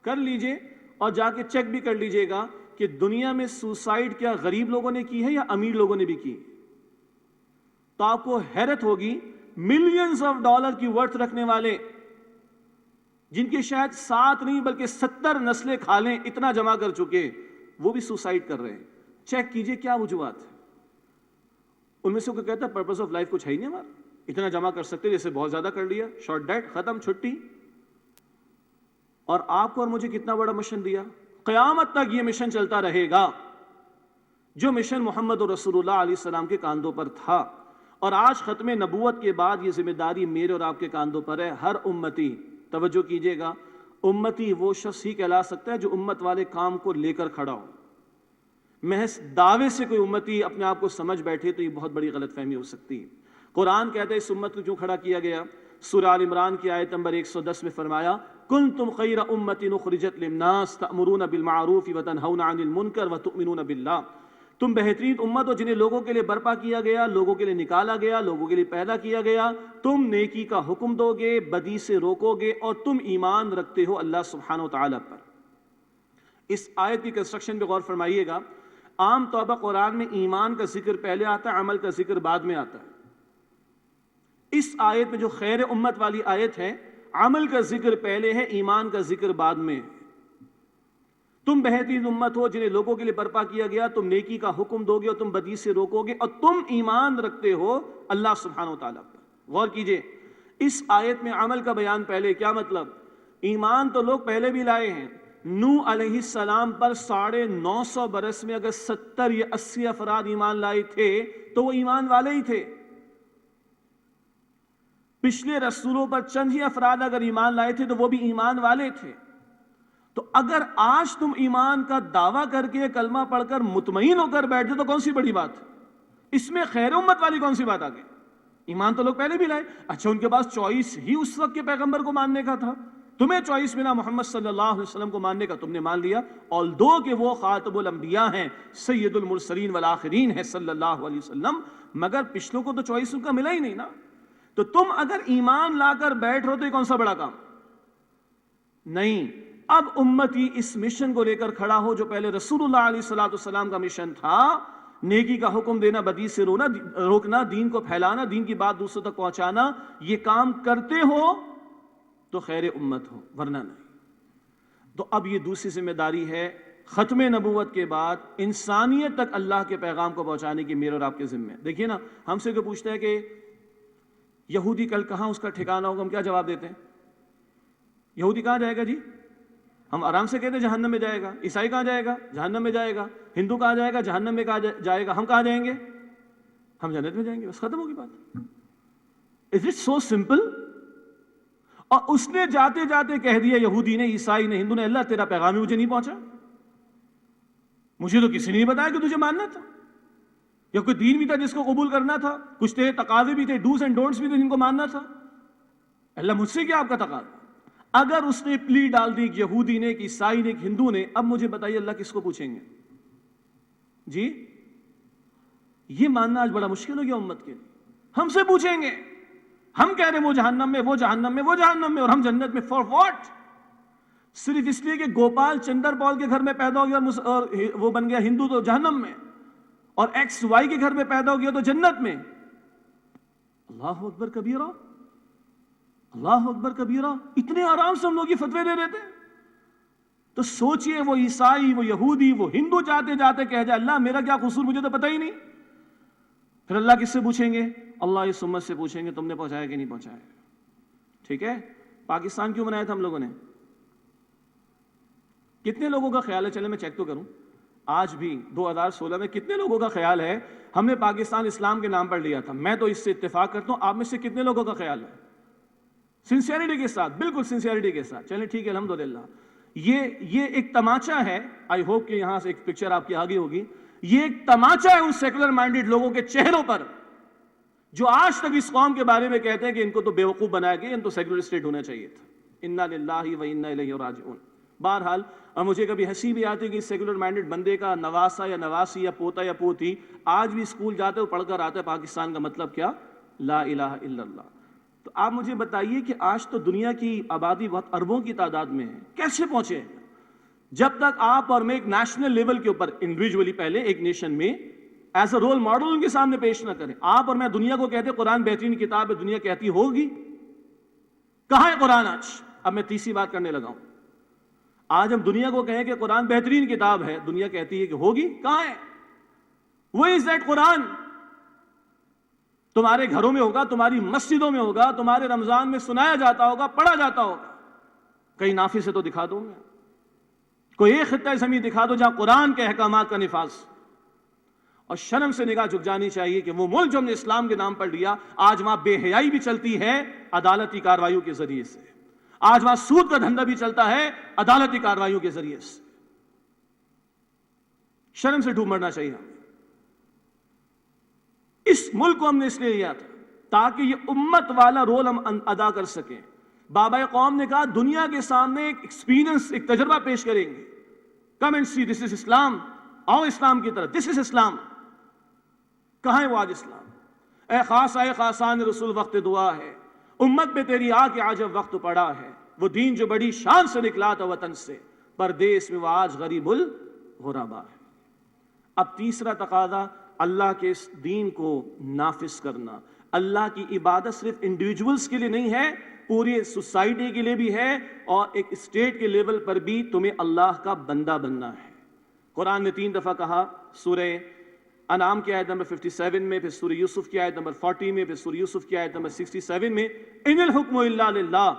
کر لیجئے اور جا کے چیک بھی کر لیجئے گا کہ دنیا میں سوسائڈ کیا غریب لوگوں نے کی ہے یا امیر لوگوں نے بھی کی, تو آپ کو حیرت ہوگی. ملینز آف ڈالر کی ورتھ رکھنے والے, جن کے شاید 7 نہیں بلکہ 70 نسلیں کھا لیں اتنا جمع کر چکے, وہ بھی سوسائڈ کر رہے ہیں. چیک کیجئے کیا وجوہات ہیں. ان میں سے کوئی کہتا ہے پرپس آف لائف کچھ ہے ہی نہیں ہمارا, اتنا جمع کر سکتے جیسے بہت زیادہ کر لیا, شارٹ ڈیٹ ختم, چھٹی. اور آپ کو اور مجھے کتنا بڑا مشن دیا, قیامت تک یہ مشن چلتا رہے گا جو مشن محمد رسول اللہ علیہ السلام کے کاندھوں پر تھا. اور آج ختم نبوت کے بعد یہ ذمہ داری میرے اور آپ کے کاندھوں پر ہے. ہر امتی, توجہ کیجئے گا, امتی وہ شخص ہی کہلا سکتا ہے جو امت والے کام کو لے کر کھڑا ہو. محض دعوے سے کوئی امتی اپنے آپ کو سمجھ بیٹھے تو یہ بہت بڑی غلط فہمی ہو سکتی ہے. قرآن کہتا ہے اس امت کو کیوں کھڑا کیا گیا؟ سورہ آل عمران کی آیت نمبر 110 میں فرمایا کنتم خیر امت اخرجت للناس تأمرون بالمعروف وتنہون عن المنکر وتؤمنون باللہ. تم بہترین امت ہو جنہیں لوگوں کے لیے برپا کیا گیا، لوگوں کے لیے نکالا گیا، لوگوں کے لیے پیدا کیا گیا. تم نیکی کا حکم دو گے، بدی سے روکو گے، اور تم ایمان رکھتے ہو اللہ سبحانہ و تعالیٰ پر. اس آیت کی کنسٹرکشن پہ غور فرمائیے گا. عام طور پر قرآن میں ایمان کا ذکر پہلے آتا ہے، عمل کا ذکر بعد میں آتا ہے. اس آیت میں جو خیر امت والی آیت ہے، عمل کا ذکر پہلے ہے، ایمان کا ذکر بعد میں ہے. تم بہترین امت ہو جنہیں لوگوں کے لیے برپا کیا گیا، تم نیکی کا حکم دو گے اور تم بدی سے روکو گے، اور تم ایمان رکھتے ہو اللہ سبحانہ و تعالیٰ پر. غور کیجئے، اس آیت میں عمل کا بیان پہلے. کیا مطلب؟ ایمان تو لوگ پہلے بھی لائے ہیں. نوح علیہ السلام پر 950 برس میں اگر 70 یا 80 افراد ایمان لائے تھے تو وہ ایمان والے ہی تھے. پچھلے رسولوں پر چند ہی افراد اگر ایمان لائے تھے تو وہ بھی ایمان والے تھے. تو اگر آج تم ایمان کا دعویٰ کر کے کلمہ پڑھ کر مطمئن ہو کر بیٹھ جاؤ تو کون سی بڑی بات؟ اس میں خیر امت والی کون سی بات آ گئی؟ ایمان تو لوگ پہلے بھی لائے. اچھا، ان کے پاس چوائس ہی اس وقت کے پیغمبر کو ماننے کا تھا. تمہیں چوائس ملا محمد صلی اللہ علیہ وسلم کو ماننے کا، تم نے مان لیا. آلدو کہ وہ خاتم الانبیاء ہیں، سید المرسلین والآخرین ہیں صلی اللہ علیہ وسلم، مگر پچھلوں کو تو چوائس ان کا ملا ہی نہیں نا. تو تم اگر ایمان لا کر بیٹھ رہو تو یہ کون سا بڑا کام؟ نہیں. اب امتی اس مشن کو لے کر کھڑا ہو جو پہلے رسول اللہ علیہ السلام کا مشن تھا، نیکی کا حکم دینا، بدی سے روکنا، دین کو پھیلانا، دین کی بات دوسروں تک پہنچانا. یہ کام کرتے ہو تو خیر امت ہو، ورنہ نہیں. تو اب یہ دوسری ذمہ داری ہے ختم نبوت کے بعد انسانیت تک اللہ کے پیغام کو پہنچانے کی میرے اور آپ کے ذمہ. دیکھیے نا، ہم سے کوئی پوچھتا ہے کہ یہودی کل کہاں اس کا ٹھکانہ ہوگا، ہم کیا جواب دیتے ہیں؟ یہودی کہاں جائے گا جی؟ ہم آرام سے کہتے ہیں جہنم میں جائے گا. عیسائی کہاں جائے گا؟ جہنم میں جائے گا. ہندو کہاں جائے گا؟ جہنم میں کہاں جائے گا. ہم کہاں جائیں گے؟ ہم جنت میں جائیں گے. بس ختم ہوگی بات. Is it so simple؟ اور اس نے جاتے جاتے کہہ دیا، یہودی نے، عیسائی نے، ہندو نے، اللہ تیرا پیغام ہی مجھے نہیں پہنچا. مجھے تو کسی نے نہیں بتایا کہ تجھے ماننا تھا، یا کوئی دین بھی تھا جس کو قبول کرنا تھا. کچھ تیرے تقاضے بھی تھے، ڈوز اینڈ ڈونٹس بھی تھے جن کو ماننا تھا. اللہ مجھ سے کیا آپ کا تقاضا؟ اگر اس نے پلی ڈال دی کہ یہودی نے، کہ عیسائی نے، کہ ہندو نے، اب مجھے بتائیے اللہ کس کو پوچھیں گے؟ جی، یہ ماننا آج بڑا مشکل ہو گیا امت کے لیے. ہم سے پوچھیں گے. ہم کہہ رہے ہیں وہ جہنم میں، وہ جہنم میں، وہ جہنم میں، اور ہم جنت میں. For what? صرف اس لیے کہ گوپال چندر پال کے گھر میں پیدا ہو گیا اور وہ بن گیا ہندو تو جہنم میں، اور ایکس وائی کے گھر میں پیدا ہو گیا تو جنت میں. اللہ اکبر کبیرہ، اللہ اکبر کبیرہ. اتنے آرام سے ہم لوگ یہ فتوے دے رہے تھے. تو سوچئے وہ عیسائی، وہ یہودی، وہ ہندو جاتے جاتے کہہ جائے اللہ میرا کیا قصور، مجھے تو پتہ ہی نہیں. پھر اللہ کس سے پوچھیں گے؟ اللہ اس امت سے پوچھیں گے تم نے پہنچایا کہ نہیں پہنچایا. ٹھیک ہے، پاکستان کیوں بنایا تھا ہم لوگوں نے؟ کتنے لوگوں کا خیال ہے، چلے میں چیک تو کروں، آج بھی 2016 میں کتنے لوگوں کا خیال ہے ہم نے پاکستان اسلام کے نام پر لیا تھا؟ میں تو اس سے اتفاق کرتا ہوں. آپ میں سے کتنے لوگوں کا خیال ہے؟ سنسیئرٹی کے ساتھ، بالکل سنسیئرٹی کے ساتھ. چلیں ٹھیک ہے، الحمدللہ. یہ ایک تماچا ہے. آئی ہوپ کہ یہاں سے ایک پکچر آپ کی آگے ہوگی. یہ ایک تماچا ہے ان سیکولر مائنڈڈ لوگوں کے چہروں پر جو آج تک اس قوم کے بارے میں کہتے ہیں کہ ان کو تو بیوقوف بنایا گیا، ان تو سیکولر اسٹیٹ ہونا چاہیے تھا. انا للہ و انا الیہ راجعون. بہرحال، اور مجھے کبھی ہنسی بھی آتی ہے کہ اس سیکولر مائنڈڈ بندے کا نواسا یا نواسی یا پوتا یا پوتی آج بھی اسکول جاتے ہو پڑھ کر آتے ہیں پاکستان کا مطلب کیا؟ لا الہ الا اللہ. تو آپ مجھے بتائیے کہ آج تو دنیا کی آبادی بہت اربوں کی تعداد میں ہے، کیسے پہنچے؟ جب تک آپ اور میں ایک نیشنل لیول کے اوپر انڈیویجولی پہلے ایک نیشن میں ایز اے رول ماڈل ان کے سامنے پیش نہ کریں. آپ اور میں دنیا کو کہتے قرآن بہترین کتاب ہے، دنیا کہتی ہوگی. کہاں ہے قرآن آج؟ اب میں تیسری بات کرنے لگا ہوں. آج ہم دنیا کو کہیں کہ قرآن بہترین کتاب ہے، دنیا کہتی ہے کہ ہوگی. کہاں ہے؟ Where is that قرآن؟ تمہارے گھروں میں ہوگا، تمہاری مسجدوں میں ہوگا، تمہارے رمضان میں سنایا جاتا ہوگا، پڑھا جاتا ہوگا. کئی نافذ سے تو دکھا دو گے، کوئی ایک خطہ زمین دکھا دو جہاں قرآن کے احکامات کا نفاذ. اور شرم سے نگاہ جھک جانی چاہیے کہ وہ ملک جو ہم نے اسلام کے نام پر لیا، آج وہاں بے حیائی بھی چلتی ہے عدالتی کارروائیوں کے ذریعے سے. آج وہاں سود کا دھندا بھی چلتا ہے عدالتی کارروائیوں کے ذریعے سے. شرم سے ڈوب مرنا چاہیے ہمیں. اس ملک کو ہم نے اس لیے لیا تھا تاکہ یہ امت والا رول ہم ادا کر سکیں. بابا قوم نے کہا دنیا کے سامنے ایک ایکسپیرینس، ایک تجربہ پیش کریں گے. کم اینڈ سی دس از اسلام. آؤ اسلام کی طرف. دس از اسلام. کہاں ہے وہ آج اسلام؟ اے خاص اے خاصان رسول وقت دعا ہے، امت میں تیری آ کے آج اب وقت پڑا ہے. وہ دین جو بڑی شان سے نکلا تھا وطن سے، پردیس میں وہ آج غریب الغربا ہے. اب تیسرا تقاضا اللہ کے اس دین کو نافذ کرنا. اللہ کی عبادت صرف انڈیویجولز کے لیے نہیں ہے، پوری سوسائٹی کے لیے بھی ہے، اور ایک اسٹیٹ کے لیول پر بھی تمہیں اللہ کا بندہ بننا ہے. قرآن نے 3 دفعہ کہا، سورہ انعام کی آیت نمبر 57 میں، پھر سورہ یوسف کی آیت نمبر 40 میں، پھر سورہ یوسف کی آیت نمبر 67 میں، ان الحکم الا للہ،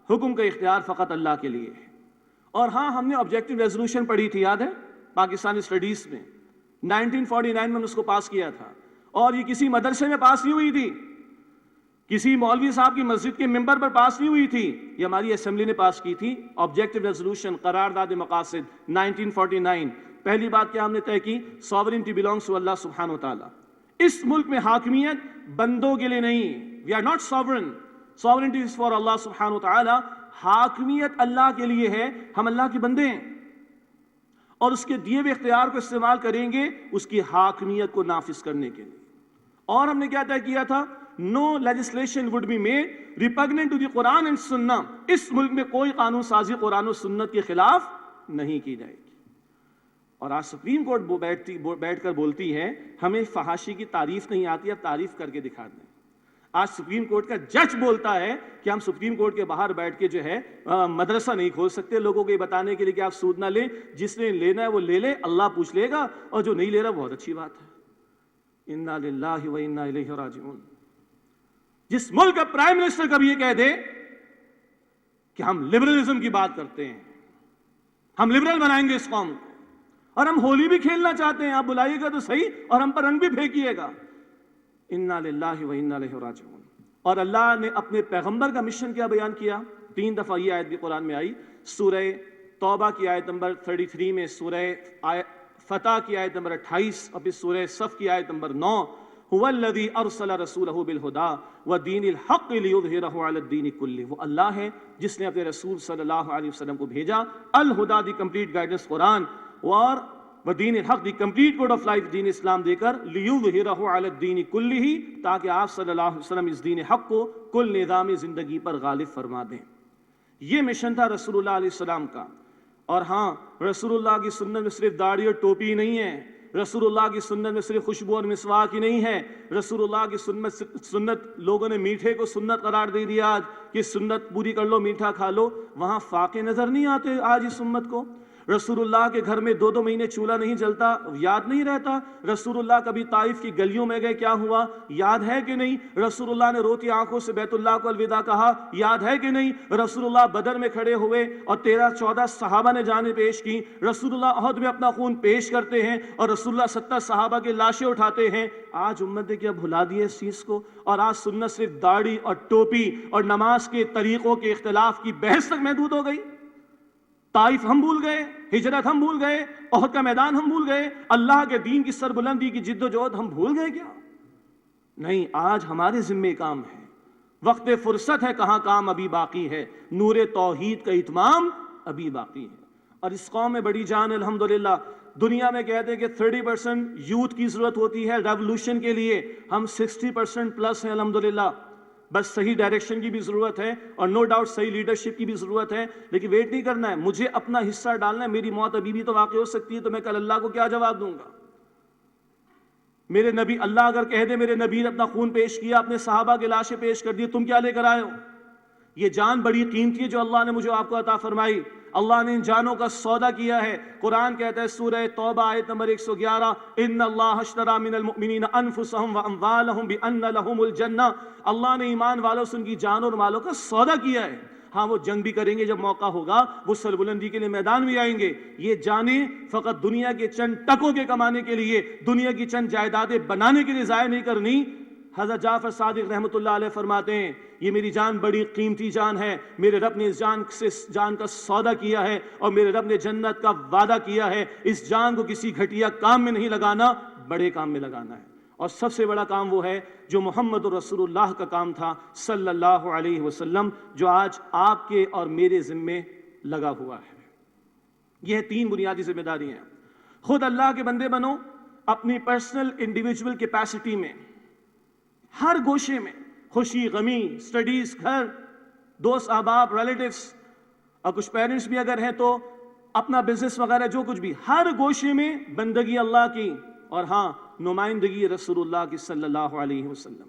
حکم کا اختیار فقط اللہ کے لیے ہے. اور ہاں، ہم نے آبجیکٹو ریزولوشن پڑھی تھی، یاد ہے، پاکستانی اسٹڈیز میں 1949 میں ہم نے اس کو پاس کیا تھا، اور یہ کسی مدرسے میں پاس نہیں ہوئی تھی، کسی مولوی صاحب کی مسجد کے ممبر پر پاس نہیں ہوئی تھی، یہ ہماری اسمبلی نے پاس کی تھی. آبجیکٹو ریزولوشن، قرارداد مقاصد 1949. پہلی بات کیا ہم نے طے کی؟ سوورنٹی بلانگس ٹو اللہ سبحانہ و تعالیٰ. اس ملک میں حاکمیت بندوں کے لیے نہیں. We are not sovereign, sovereignty is for Allah سبحانہ و تعالیٰ. حاکمیت اللہ کے لیے ہے، ہم اللہ کے بندے ہیں، اور اس کے دیے ہوئے اختیار کو استعمال کریں گے اس کی حاکمیت کو نافذ کرنے کے لیے. اور ہم نے کیا طے کیا تھا؟ No legislation would be made repugnant to the قرآن اینڈ سنہ. اس ملک میں کوئی قانون سازی قرآن و سنت کے خلاف نہیں کی جائے گی. اور آج سپریم کورٹ بیٹھ کر بولتی ہے ہمیں فحاشی کی تعریف نہیں آتی، اب تعریف کر کے دکھا دیں. آج سپریم کورٹ کا جج بولتا ہے کہ ہم سپریم کورٹ کے باہر بیٹھ کے جو ہے مدرسہ نہیں کھول سکتے لوگوں کو یہ بتانے کے لیے کہ آپ سود نہ لیں، جس نے لینا ہے وہ لے لے، اللہ پوچھ لے گا، اور جو نہیں لے رہا بہت اچھی بات ہے. انا للہ و انا الیہ راجعون. جس ملک کا پرائم منسٹر کبھی یہ کہہ دے کہ ہم لبرلزم کی بات کرتے ہیں، ہم لبرل بنائیں گے اس قوم کو، اور ہم ہولی بھی کھیلنا چاہتے ہیں، آپ بلائیے گا تو صحیح، اور ہم پر رنگ بھی پھینکیے گا. انا للہ و انا الیہ راجعون. اور اللہ نے اپنے پیغمبر کا مشن کیا بیان کیا؟ 3 دفعہ یہ آیت بھی قرآن میں آئی. سورہ توبہ کی آیت نمبر 33 میں، سورہ فتح کی آیت نمبر 28، اور پھر سورہ صف کی آیت نمبر 9. هو الذی ارسل رسولہ بالہدی ودین الحق لیظہرہ علی الدین کلہ. وہ اللہ ہے جس نے اپنے رسول صلی اللہ علیہ وسلم کو بھیجا، الہدی دی کمپلیٹ گائیڈنس قرآن، اور ودین الحق the complete code of life دین اسلام دے کر، لیظہرہ علی الدین کلہ، تاکہ آپ صلی اللہ علیہ وسلم اس دین حق کو کل نظام زندگی پر غالب فرما دیں. یہ مشن تھا رسول اللہ علیہ السلام کا. اور ہاں، رسول اللہ کی سنت میں صرف داڑھی اور ٹوپی نہیں ہے، رسول اللہ کی سنت میں صرف خوشبو اور مسواک ہی نہیں ہے. رسول اللہ کی سنت لوگوں نے میٹھے کو سنت قرار دے دیا آج کہ سنت پوری کر لو، میٹھا کھا لو. وہاں فاقے نظر نہیں آتے آج اس امت کو. رسول اللہ کے گھر میں 2 مہینے چولہا نہیں جلتا، یاد نہیں رہتا. رسول اللہ کبھی طائف کی گلیوں میں گئے، کیا ہوا یاد ہے کہ نہیں؟ رسول اللہ نے روتی آنکھوں سے بیت اللہ کو الوداع کہا، یاد ہے کہ نہیں؟ رسول اللہ بدر میں کھڑے ہوئے اور 13-14 صحابہ نے جانیں پیش کی. رسول اللہ احد میں اپنا خون پیش کرتے ہیں، اور رسول اللہ 70 صحابہ کے لاشیں اٹھاتے ہیں. آج امت نے کیا بھلا دیا اس چیز کو؟ اور آج سنت صرف داڑھی اور ٹوپی اور نماز کے طریقوں کے اختلاف کی بحث تک محدود ہو گئی. طائف ہم بھول گئے، ہجرت ہم بھول گئے، احد کا میدان ہم بھول گئے، اللہ کے دین کی سربلندی کی جد و جہد ہم بھول گئے کیا؟ نہیں، آج ہمارے ذمے کام ہے، وقت فرصت ہے، کہاں کام ابھی باقی ہے، نور توحید کا اتمام ابھی باقی ہے. اور اس قوم میں بڑی جان ہے الحمدللہ. دنیا میں کہتے ہیں کہ 30% یوتھ کی ضرورت ہوتی ہے ریولوشن کے لیے، ہم 60% پلس ہیں الحمدللہ. بس صحیح ڈائریکشن کی بھی ضرورت ہے، اور نو ڈاؤٹ صحیح لیڈرشپ کی بھی ضرورت ہے. لیکن ویٹ نہیں کرنا ہے، مجھے اپنا حصہ ڈالنا ہے. میری موت ابھی بھی تو واقع ہو سکتی ہے، تو میں کل اللہ کو کیا جواب دوں گا؟ میرے نبی، اللہ اگر کہہ دے میرے نبی نے اپنا خون پیش کیا، اپنے صحابہ کے لاشیں پیش کر دی، تم کیا لے کر آئے ہو؟ یہ جان بڑی قیمتی ہے جو اللہ نے مجھے آپ کو عطا فرمائی. اللہ نے ان جانوں کا سودا کیا ہے. قرآن کہتا ہے سورہ توبہ آیت نمبر 111، ان اللہ اشتری من المؤمنین انفسهم واموالهم بان لهم الجنہ. اللہ نے ایمان والوں سے ان کی جان اور مالوں کا سودا کیا ہے. ہاں، وہ جنگ بھی کریں گے جب موقع ہوگا، وہ سربلندی کے لیے میدان بھی آئیں گے. یہ جانیں فقط دنیا کے چند ٹکوں کے کمانے کے لیے، دنیا کی چند جائیدادیں بنانے کے لیے ضائع نہیں کرنی. حضرت جعفر صادق رحمۃ اللہ علیہ فرماتے ہیں یہ میری جان بڑی قیمتی جان ہے، میرے رب نے اس جان کا سودا کیا ہے، اور میرے رب نے جنت کا وعدہ کیا ہے. اس جان کو کسی گھٹیا کام میں نہیں لگانا، بڑے کام میں لگانا ہے. اور سب سے بڑا کام وہ ہے جو محمد رسول اللہ کا کام تھا صلی اللہ علیہ وسلم، جو آج آپ کے اور میرے ذمے لگا ہوا ہے. یہ 3 بنیادی ذمہ داریاں ہیں. خود اللہ کے بندے بنو اپنی پرسنل انڈیویجول کیپیسٹی میں، ہر گوشے میں، خوشی غمی، سٹڈیز، گھر، دوست احباب، ریلیٹیوز، اور کچھ پیرنٹس بھی اگر ہیں تو اپنا بزنس وغیرہ، جو کچھ بھی، ہر گوشے میں بندگی اللہ کی، اور ہاں نمائندگی رسول اللہ کی صلی اللہ علیہ وسلم۔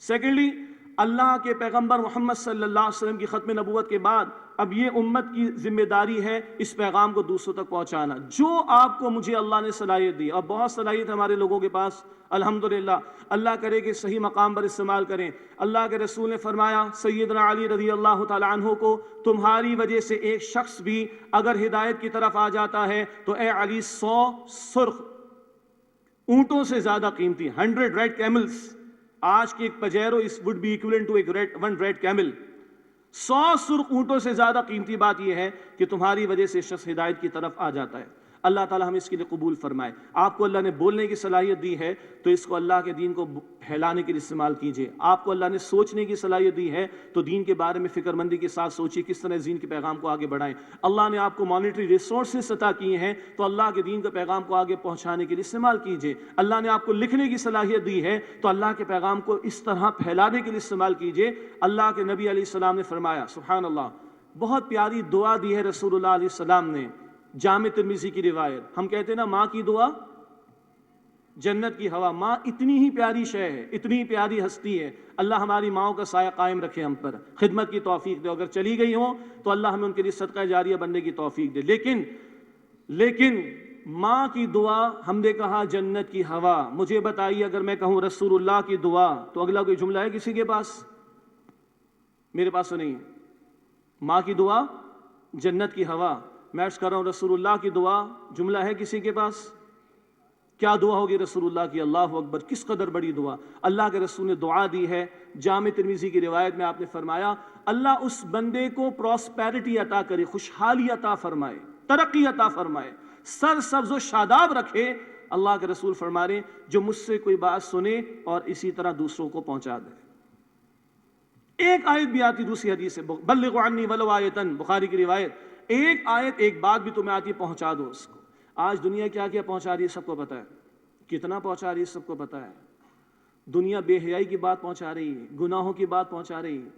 سیکنڈلی، اللہ کے پیغمبر محمد صلی اللہ علیہ وسلم کی ختم نبوت کے بعد اب یہ امت کی ذمہ داری ہے اس پیغام کو دوسروں تک پہنچانا۔ جو آپ کو مجھے اللہ نے صلاحیت دی، اور بہت صلاحیت ہے ہمارے لوگوں کے پاس الحمدللہ، اللہ کرے کہ صحیح مقام پر استعمال کریں۔ اللہ کے رسول نے فرمایا سیدنا علی رضی اللہ تعالیٰ عنہ کو، تمہاری وجہ سے ایک شخص بھی اگر ہدایت کی طرف آ جاتا ہے تو اے علی 100 سرخ اونٹوں سے زیادہ قیمتی، 100 ریڈ کیملز، آج کی ایک Pajero us would be equivalent to ایک ون ریڈ کیمل، 100 سرخ اونٹوں سے زیادہ قیمتی بات یہ ہے کہ تمہاری وجہ سے شخص ہدایت کی طرف آ جاتا ہے۔ اللہ تعالیٰ ہم اس کے لیے قبول فرمائے۔ آپ کو اللہ نے بولنے کی صلاحیت دی ہے تو اس کو اللہ کے دین کو پھیلانے کے لیے استعمال کیجئے۔ آپ کو اللہ نے سوچنے کی صلاحیت دی ہے تو دین کے بارے میں فکر مندی کے ساتھ سوچیے کس طرح دین کے پیغام کو آگے بڑھائیں۔ اللہ نے آپ کو مانیٹری ریسورسز عطا کیے ہیں تو اللہ کے دین کے پیغام کو آگے پہنچانے کے لیے استعمال کیجئے۔ اللہ نے آپ کو لکھنے کی صلاحیت دی ہے تو اللہ کے پیغام کو اس طرح پھیلانے کے لیے استعمال کیجئے۔ اللہ کے نبی علیہ السلام نے فرمایا، سبحان اللہ، بہت پیاری دعا دی ہے رسول اللہ علیہ السلام نے، جامع ترمذی کی روایت۔ ہم کہتے ہیں نا ماں کی دعا جنت کی ہوا، ماں اتنی ہی پیاری شے ہے، اتنی پیاری ہستی ہے۔ اللہ ہماری ماؤں کا سایہ قائم رکھے ہم پر، خدمت کی توفیق دے، اگر چلی گئی ہوں تو اللہ ہمیں ان کے لیے صدقہ جاریہ بننے کی توفیق دے۔ لیکن ماں کی دعا، ہم نے کہا جنت کی ہوا، مجھے بتائیے اگر میں کہوں رسول اللہ کی دعا تو اگلا کوئی جملہ ہے کسی کے پاس؟ میرے پاس تو نہیں ہے۔ ماں کی دعا جنت کی ہوا، میں عرض کر رہا ہوں رسول اللہ کی دعا جملہ ہے کسی کے پاس؟ کیا دعا ہوگی رسول اللہ کی؟ اللہ اکبر، کس قدر بڑی دعا اللہ کے رسول نے دعا دی ہے۔ جامع ترمذی کی روایت میں آپ نے فرمایا اللہ اس بندے کو پراسپیرٹی عطا کرے، خوشحالی عطا فرمائے، ترقی عطا فرمائے، سر سبز و شاداب رکھے۔ اللہ کے رسول فرما رہے جو مجھ سے کوئی بات سنے اور اسی طرح دوسروں کو پہنچا دے۔ ایک آیت بھی آتی دوسری حدیث سے، بلغوا عنی ولو آیتن، بخاری کی روایت، ایک آیت ایک بات بھی تمہیں آتی پہنچا دو اس کو۔ آج دنیا کیا کیا پہنچا رہی ہے سب کو پتہ ہے، کتنا پہنچا رہی ہے سب کو پتہ ہے۔ دنیا بے حیائی کی بات پہنچا رہی ہے، گناہوں کی بات پہنچا رہی ہے۔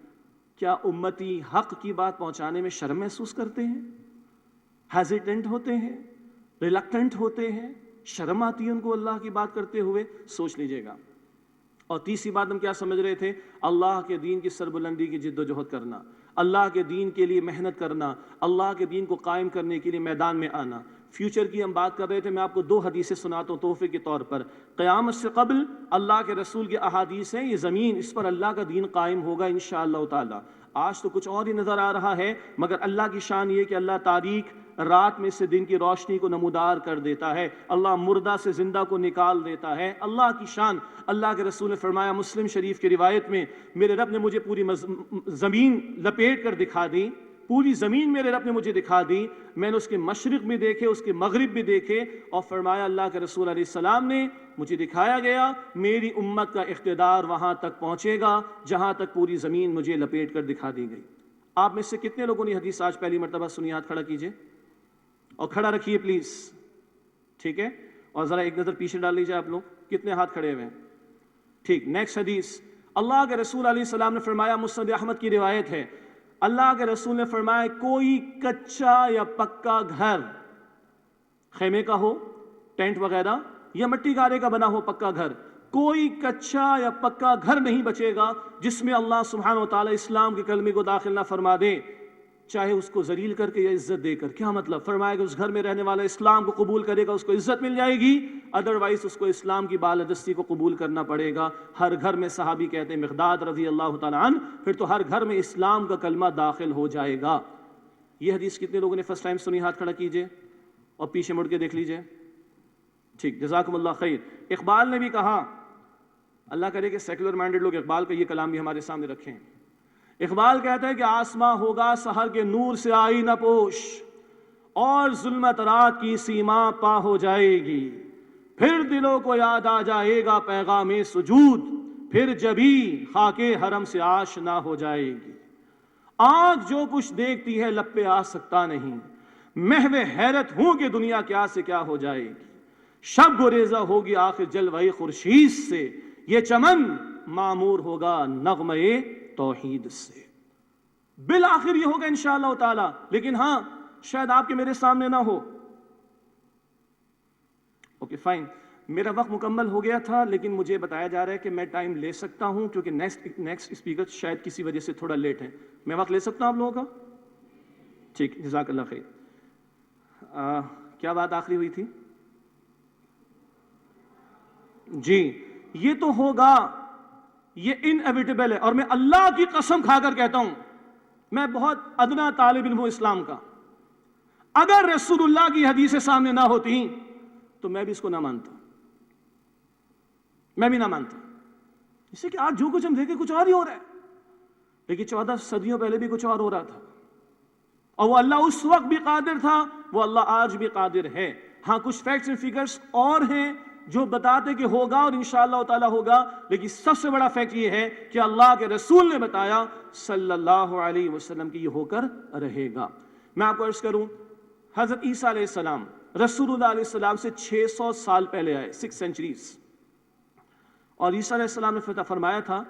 کیا امتی حق کی بات پہنچانے میں شرم محسوس کرتے ہیں، ہیزیٹنٹ ہوتے ہیں، ریلکٹنٹ ہوتے ہیں، شرم آتی ہے ان کو اللہ کی بات کرتے ہوئے؟ سوچ لیجئے گا۔ اور تیسری بات ہم کیا سمجھ رہے تھے؟ اللہ کے دین کی سربلندی کی جد و جہد کرنا، اللہ کے دین کے لیے محنت کرنا، اللہ کے دین کو قائم کرنے کے لیے میدان میں آنا۔ فیوچر کی ہم بات کر رہے تھے، میں آپ کو 2 حدیثیں سناتا ہوں تحفے کے طور پر۔ قیامت سے قبل اللہ کے رسول کی احادیث ہیں، یہ زمین اس پر اللہ کا دین قائم ہوگا انشاءاللہ تعالی۔ آج تو کچھ اور ہی نظر آ رہا ہے، مگر اللہ کی شان یہ کہ اللہ تاریک رات میں سے دن کی روشنی کو نمودار کر دیتا ہے، اللہ مردہ سے زندہ کو نکال دیتا ہے، اللہ کی شان۔ اللہ کے رسول نے فرمایا مسلم شریف کی روایت میں، میرے رب نے مجھے پوری زمین لپیٹ کر دکھا دی، پوری زمین میرے رب نے مجھے دکھا دی، میں نے اس کے مشرق بھی دیکھے، اس کے مغرب بھی دیکھے، اور فرمایا اللہ کے رسول علیہ السلام نے مجھے دکھایا گیا میری امت کا اقتدار وہاں تک پہنچے گا جہاں تک پوری زمین مجھے لپیٹ کر دکھا دی گئی۔ آپ میں سے کتنے لوگوں نے حدیث آج پہلی مرتبہ سنی؟ ہاتھ کھڑا کیجئے اور کھڑا رکھیے پلیز، ٹھیک ہے؟ اور ذرا ایک نظر پیچھے ڈال لیجئے آپ لوگ، کتنے ہاتھ کھڑے ہوئے ہیں؟ ٹھیک، نیکسٹ حدیث، اللہ کے رسول علیہ السلام نے فرمایا، مسند احمد کی روایت ہے، اللہ کے رسول نے فرمایا کوئی کچا یا پکا گھر، خیمے کا ہو، ٹینٹ وغیرہ، یا مٹی گارے کا بنا ہو پکا گھر، کوئی کچا یا پکا گھر نہیں بچے گا جس میں اللہ سبحانہ و تعالی اسلام کے کلمے کو داخل نہ فرما دے، چاہے اس کو ذلیل کر کے یا عزت دے کر۔ کیا مطلب؟ فرمایا کہ اس گھر میں رہنے والا اسلام کو قبول کرے گا اس کو عزت مل جائے گی، ادروائز اس کو اسلام کی بالادستی کو قبول کرنا پڑے گا۔ ہر گھر میں، صحابی کہتے ہیں مقداد رضی اللہ تعالیٰ عنہ، پھر تو ہر گھر میں اسلام کا کلمہ داخل ہو جائے گا۔ یہ حدیث کتنے لوگوں نے فرسٹ ٹائم سنی؟ ہاتھ کھڑا کیجئے اور پیچھے مڑ کے دیکھ لیجئے۔ ٹھیک، جزاکم اللہ خیر۔ اقبال نے بھی کہا، اللہ کرے کہ سیکولر مائنڈڈ لوگ اقبال کا یہ کلام بھی ہمارے سامنے رکھیں۔ اقبال کہتا ہے کہ آسماں ہوگا سحر کے نور سے آئینہ پوش، اور ظلمت رات کی سیما پا ہو جائے گی، پھر دلوں کو یاد آ جائے گا پیغام سجود، پھر جبھی خاک حرم سے آشنا ہو جائے گی۔ آنکھ جو کچھ دیکھتی ہے لب پہ آ سکتا نہیں، محو حیرت ہوں کہ دنیا کیا سے کیا ہو جائے گی، شب گریزہ ہوگی آخر جلوہ خورشید سے، یہ چمن معمور ہوگا نغمے توحید سے۔ بالآخر یہ ہوگا انشاءاللہ تعالی، لیکن ہاں شاید آپ کے میرے سامنے نہ ہو۔ اوکے فائن، میرا وقت مکمل ہو گیا تھا، لیکن مجھے بتایا جا رہا ہے کہ میں ٹائم لے سکتا ہوں کیونکہ نیکسٹ اسپیکر شاید کسی وجہ سے تھوڑا لیٹ ہے۔ میں وقت لے سکتا ہوں آپ لوگوں کا؟ ٹھیک، جزاک اللہ خیر۔ کیا بات آخری ہوئی تھی؟ جی، یہ تو ہوگا، یہ انیویٹیبل ہے، اور میں اللہ کی قسم کھا کر کہتا ہوں، میں بہت ادنا طالب علم ہوں اسلام کا، اگر رسول اللہ کی حدیثیں سامنے نہ ہوتی تو میں بھی اس کو نہ مانتا، میں بھی نہ مانتا، اس سے کہ آج جو کچھ ہم دیکھیں کچھ اور ہی ہو رہا ہے، لیکن 14 صدیوں پہلے بھی کچھ اور ہو رہا تھا، اور وہ اللہ اس وقت بھی قادر تھا، وہ اللہ آج بھی قادر ہے۔ ہاں کچھ فیکٹس اینڈ فگرز اور ہیں جو بتاتے کہ ہوگا اور انشاءاللہ تعالی ہوگا، لیکن سب سے بڑا فیکٹ یہ ہے کہ اللہ کے رسول نے بتایا صلی اللہ علیہ وسلم کی یہ ہو کر رہے گا۔ میں آپ کو عرض کروں، حضرت عیسیٰ علیہ السلام رسول اللہ علیہ السلام سے 600 سال پہلے آئے، 6 سینچریز، اور عیسیٰ علیہ السلام نے فرمایا تھا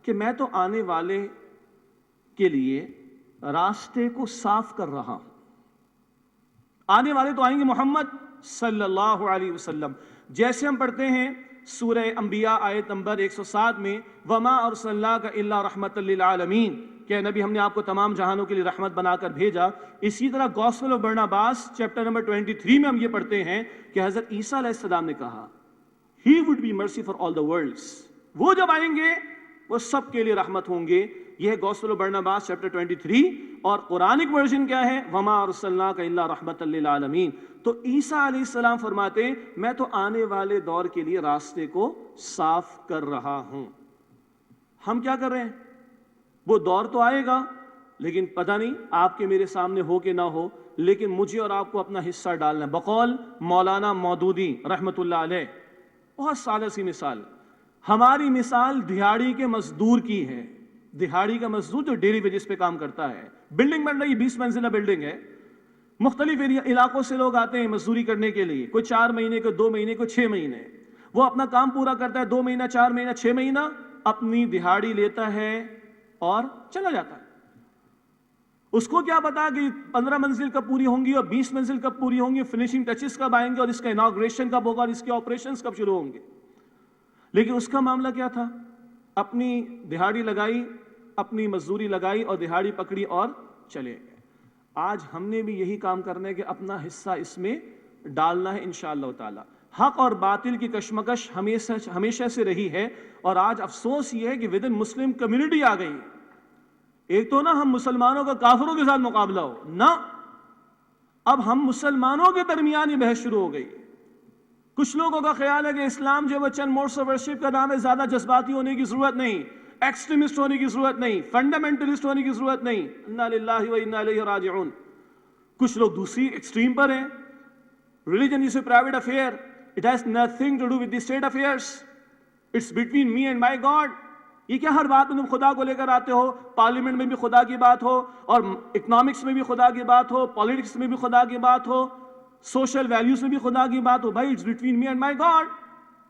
کہ میں تو آنے والے کے لیے راستے کو صاف کر رہا ہوں، آنے والے تو آئیں گے محمد صلی اللہ علیہ وسلم، جیسے ہم پڑھتے ہیں سورہ انبیاء آیت نمبر 107 میں وما ارسلناک الا رحمت للعالمین، کہ نبی ہم نے آپ کو تمام جہانوں کے لیے رحمت بنا کر بھیجا۔ اسی طرح گوسپل آف برناباس چیپٹر نمبر 23 میں ہم یہ پڑھتے ہیں کہ حضرت عیسیٰ علیہ السلام نے کہا He would be mercy for all the worlds، وہ جب آئیں گے وہ سب کے لیے رحمت ہوں گے۔ یہ ہے گوسپل آف برناباس چیپٹر 23، اور قرآنک ورژن کیا ہے؟ وما ارسلناک الا رحمت للعالمین۔ تو عیسیٰ علیہ السلام فرماتے میں تو آنے والے دور کے لیے راستے کو صاف کر رہا ہوں۔ ہم کیا کر رہے ہیں؟ وہ دور تو آئے گا، لیکن پتہ نہیں آپ کے میرے سامنے ہو کہ نہ ہو، لیکن مجھے اور آپ کو اپنا حصہ ڈالنا ہے۔ بقول مولانا مودودی رحمت اللہ علیہ، بہت سادہ سی مثال، ہماری مثال دہاڑی کے مزدور کی ہے۔ دہاڑی کا مزدور جو ڈیلی ویجز پہ کام کرتا ہے، بلڈنگ بن رہی 20 منزلہ بلڈنگ ہے، مختلف علاقوں سے لوگ آتے ہیں مزدوری کرنے کے لیے، کوئی 4 مہینے، کوئی 2 مہینے، کوئی 6 مہینے، وہ اپنا کام پورا کرتا ہے 2 مہینہ، 4 مہینہ، 6 مہینہ، اپنی دہاڑی لیتا ہے اور چلا جاتا ہے۔ اس کو کیا پتا کہ 15 منزل کب پوری ہوں گی اور 20 منزل کب پوری ہوں گی، فنیشنگ ٹچز کب آئیں گے اور اس کا اناگریشن کب ہوگا اور اس کے آپریشنز کب شروع ہوں گے۔ لیکن اس کا معاملہ کیا تھا؟ اپنی دہاڑی لگائی، اپنی مزدوری لگائی اور دہاڑی پکڑی اور چلے گئے۔ آج ہم نے بھی یہی کام کرنا ہے کہ اپنا حصہ اس میں ڈالنا ہے انشاءاللہ تعالی۔ حق اور باطل کی کشمکش ہمیشہ سے رہی ہے، اور آج افسوس یہ ہے کہ ود ان مسلم کمیونٹی آ گئی۔ ایک تو نہ ہم مسلمانوں کا کافروں کے ساتھ مقابلہ ہو، نہ اب ہم مسلمانوں کے درمیان یہ بحث شروع ہو گئی۔ کچھ لوگوں کا خیال ہے کہ اسلام جو ہے چند موڈس آف ورشپ کا نام ہے، زیادہ جذباتی ہونے کی ضرورت نہیں، ایکسٹریمسٹ ہونے کی ضرورت نہیں، فنڈامنٹلسٹ ہونے کی ضرورت نہیں، انا للہ و انا الیہ راجعون۔ کچھ لوگ دوسری ایکسٹریم پر ہیں، religion is a private affair, it has nothing to do with the state affairs, it's between me and my God. یہ کیا ہر بات میں تم خدا کو لے کر آتے ہو؟ پارلیمنٹ میں بھی خدا کی بات ہو، اور اکنامکس میں بھی خدا کی بات ہو، پالیٹکس میں بھی خدا کی بات ہو، سوشل ویلیوز میں بھی خدا کی بات ہو، بھائی it's between me and my God.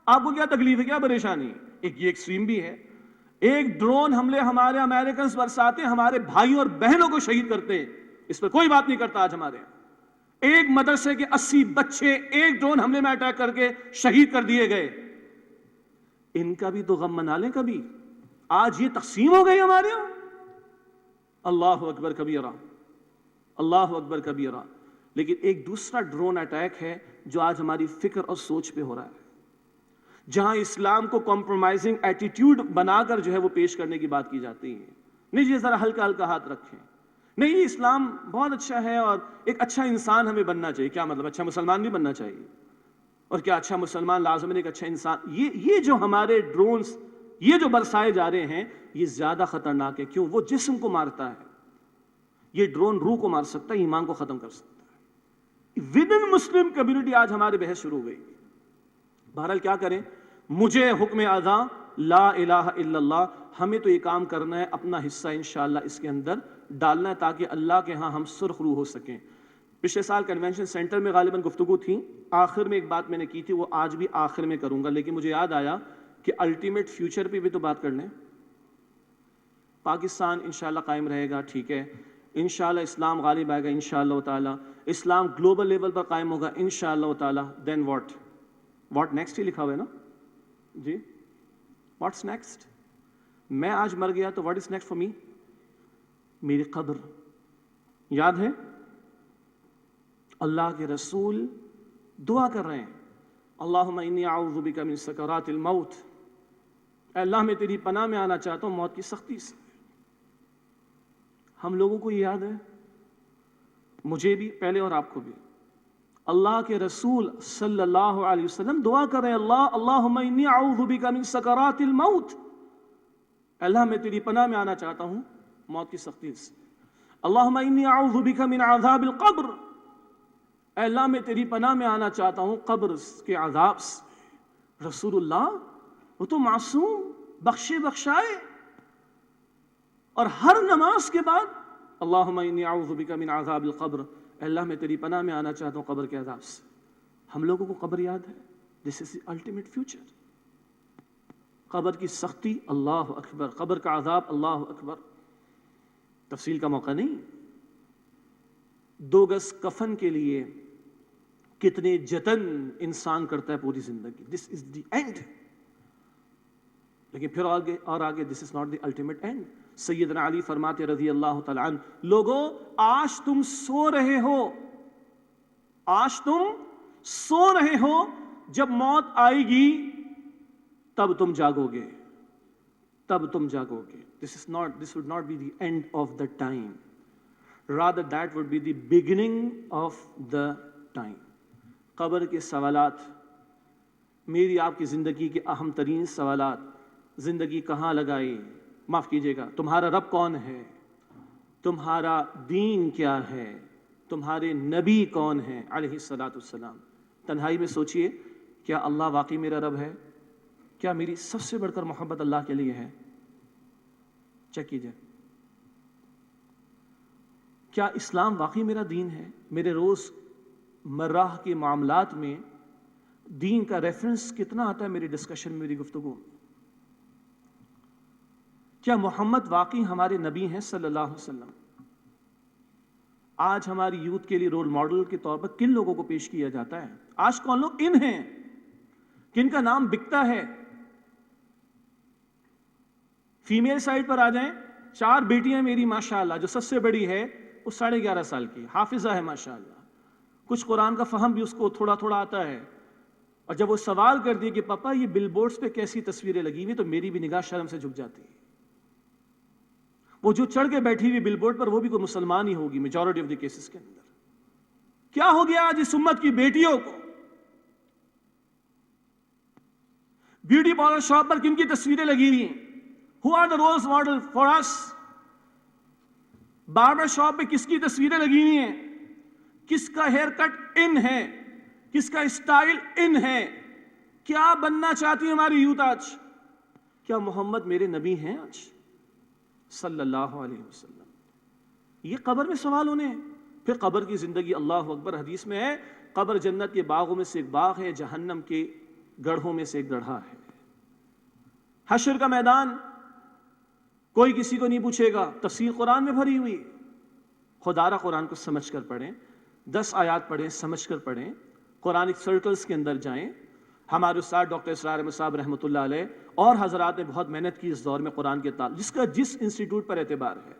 آپ کو کیا تکلیف ہے، کیا پریشانی؟ ایک یہ ایکسٹریم بھی ہے۔ ایک ڈرون حملے ہمارے امریکنز برساتے، ہمارے بھائیوں اور بہنوں کو شہید کرتے ہیں، اس پر کوئی بات نہیں کرتا آج ہمارے یہاں۔ ایک مدرسے کے 80 بچے ایک ڈرون حملے میں اٹیک کر کے شہید کر دیے گئے، ان کا بھی تو غم منا لیں کبھی۔ آج یہ تقسیم ہو گئی ہمارے یہاں۔ اللہ اکبر کبیرہ، اللہ اکبر کبیرہ۔ لیکن ایک دوسرا ڈرون اٹیک ہے جو آج ہماری فکر اور سوچ پہ ہو رہا ہے، جہاں اسلام کو کمپرومائزنگ ایٹیٹیوڈ بنا کر جو ہے وہ پیش کرنے کی بات کی جاتی ہے۔ نہیں جی ذرا ہلکا ہلکا ہاتھ رکھیں، نہیں یہ اسلام بہت اچھا ہے اور ایک اچھا انسان ہمیں بننا چاہیے۔ کیا مطلب اچھا مسلمان بھی بننا چاہیے؟ اور کیا اچھا مسلمان لازم ہے ایک اچھا انسان؟ یہ جو ہمارے ڈرونز یہ جو برسائے جا رہے ہیں یہ زیادہ خطرناک ہے۔ کیوں؟ وہ جسم کو مارتا ہے، یہ ڈرون روح کو مار سکتا ہے، ایمان کو ختم کر سکتا ہے۔ ود ان مسلم کمیونٹی آج ہمارے بحث شروع ہو گئی۔ بہرحال کیا کریں، مجھے حکم اذاں لا الہ الا اللہ، ہمیں تو یہ کام کرنا ہے، اپنا حصہ انشاءاللہ اس کے اندر ڈالنا ہے تاکہ اللہ کے ہاں ہم سرخ روح ہو سکیں۔ پچھلے سال کنونشن سینٹر میں غالباً گفتگو تھی، آخر میں ایک بات میں نے کی تھی، وہ آج بھی آخر میں کروں گا، لیکن مجھے یاد آیا کہ الٹیمیٹ فیوچر پہ بھی تو بات کر لیں۔ پاکستان انشاءاللہ قائم رہے گا، ٹھیک ہے، انشاءاللہ اسلام غالب آئے گا انشاءاللہ تعالیٰ، اسلام گلوبل لیول پر قائم ہوگا انشاءاللہ تعالیٰ، دین واٹ نیکسٹ ہی لکھا ہوا ہے نا جی، واٹس نیکسٹ؟ میں آج مر گیا تو what is next for me? میری قبر۔ یاد ہے اللہ کے رسول دعا کر رہے ہیں، اللہم انی اعوذ بک من سکرات الموت، اے اللہ میں تیری پناہ میں آنا چاہتا ہوں موت کی سختی سے۔ ہم لوگوں کو یہ یاد ہے، مجھے بھی پہلے اور آپ کو بھی، اللہ کے رسول صلی اللہ علیہ وسلم دعا کر رہے ہیں، اللہم انی اعوذ بک من سکرات الموت، اے اللہ میں تیری پناہ میں آنا چاہتا ہوں موت کی سختی سے۔ اللہم انی اعوذ بک من عذاب القبر، اے اللہ میں تیری پناہ میں آنا چاہتا ہوں قبر کے عذاب سے۔ رسول اللہ وہ تو معصوم، بخشے بخشائے، اور ہر نماز کے بعد اللہم انی اعوذ بک من عذاب القبر، اے اللہ میں تیری پناہ میں آنا چاہتا ہوں قبر کے عذاب سے۔ ہم لوگوں کو قبر یاد ہے، this is the ultimate future. قبر کی سختی اللہ اکبر، قبر کا عذاب اللہ اکبر، تفصیل کا موقع نہیں۔ 2 گز کفن کے لیے کتنے جتن انسان کرتا ہے پوری زندگی، دس از دی اینڈ، لیکن پھر آگے this is not the ultimate end. سیدنا علی فرماتے رضی اللہ تعالیٰ عنہ، لوگوں آج تم سو رہے ہو، آج تم سو رہے ہو، جب موت آئے گی تب تم جاگو گے، تب تم جاگو گے۔ This would not be the end of the time. Rather that would be the beginning of the time. قبر کے سوالات، میری آپ کی زندگی کے اہم ترین سوالات، زندگی کہاں لگائی، معاف کیجیے گا، تمہارا رب کون ہے، تمہارا دین کیا ہے، تمہارے نبی کون ہیں علیہ الصلاۃ والسلام۔ تنہائی میں سوچئے، کیا اللہ واقعی میرا رب ہے؟ کیا میری سب سے بڑھ کر محبت اللہ کے لیے ہے؟ چیک کیجئے، کیا اسلام واقعی میرا دین ہے؟ میرے روز مرہ کے معاملات میں دین کا ریفرنس کتنا آتا ہے میری ڈسکشن میں، میری گفتگو؟ کیا محمد واقعی ہمارے نبی ہیں صلی اللہ علیہ وسلم؟ آج ہماری یوتھ کے لیے رول ماڈل کے طور پر کن لوگوں کو پیش کیا جاتا ہے؟ آج کون لوگ ان ہیں کن کا نام بکتا ہے؟ فیمیل سائڈ پر آ جائیں، 4 بیٹیاں میری ماشاءاللہ، جو سب سے بڑی ہے وہ 11.5 سال کی حافظہ ہے ماشاءاللہ، کچھ قرآن کا فہم بھی اس کو تھوڑا تھوڑا آتا ہے، اور جب وہ سوال کر دی کہ پاپا یہ بل بورڈز پہ کیسی تصویریں لگی ہوئی، تو میری بھی نگاہ شرم سے جھک جاتی ہے۔ وہ جو چڑھ کے بیٹھی ہوئی بل بورڈ پر، وہ بھی کوئی مسلمان ہی ہوگی میجورٹی آف دی کیسز کے اندر۔ کیا ہو گیا آج اس امت کی بیٹیوں کو؟ بیوٹی پارلر شاپ پر کن کی تصویریں لگی ہوئی ہیں؟ Who are the role model for us? Barber shop پہ کس کی تصویریں لگی ہوئی ہیں؟ کس کا ہیئر کٹ ان ہے؟ کس کا اسٹائل ان ہے؟ کیا بننا چاہتی ہے ہماری یوتھ آج؟ کیا محمد میرے نبی ہیں آج صلی اللہ علیہ وسلم؟ یہ قبر میں سوال ہونے ہیں۔ پھر قبر کی زندگی، اللہ اکبر، حدیث میں ہے قبر جنت کے باغوں میں سے ایک باغ ہے، جہنم کے گڑھوں میں سے ایک گڑھا ہے۔ حشر کا میدان، کوئی کسی کو نہیں پوچھے گا، تفسیر قرآن میں بھری ہوئی، خدا را قرآن کو سمجھ کر پڑھیں، 10 آیات پڑھیں، سمجھ کر پڑھیں، قرآنک سرکلز کے اندر جائیں۔ ہمارے استاد ڈاکٹر اسرار احمد صاحب رحمۃ اللہ علیہ اور حضرات نے بہت محنت کی اس دور میں قرآن کے تعلق، جس کا جس انسٹیٹیوٹ پر اعتبار ہے،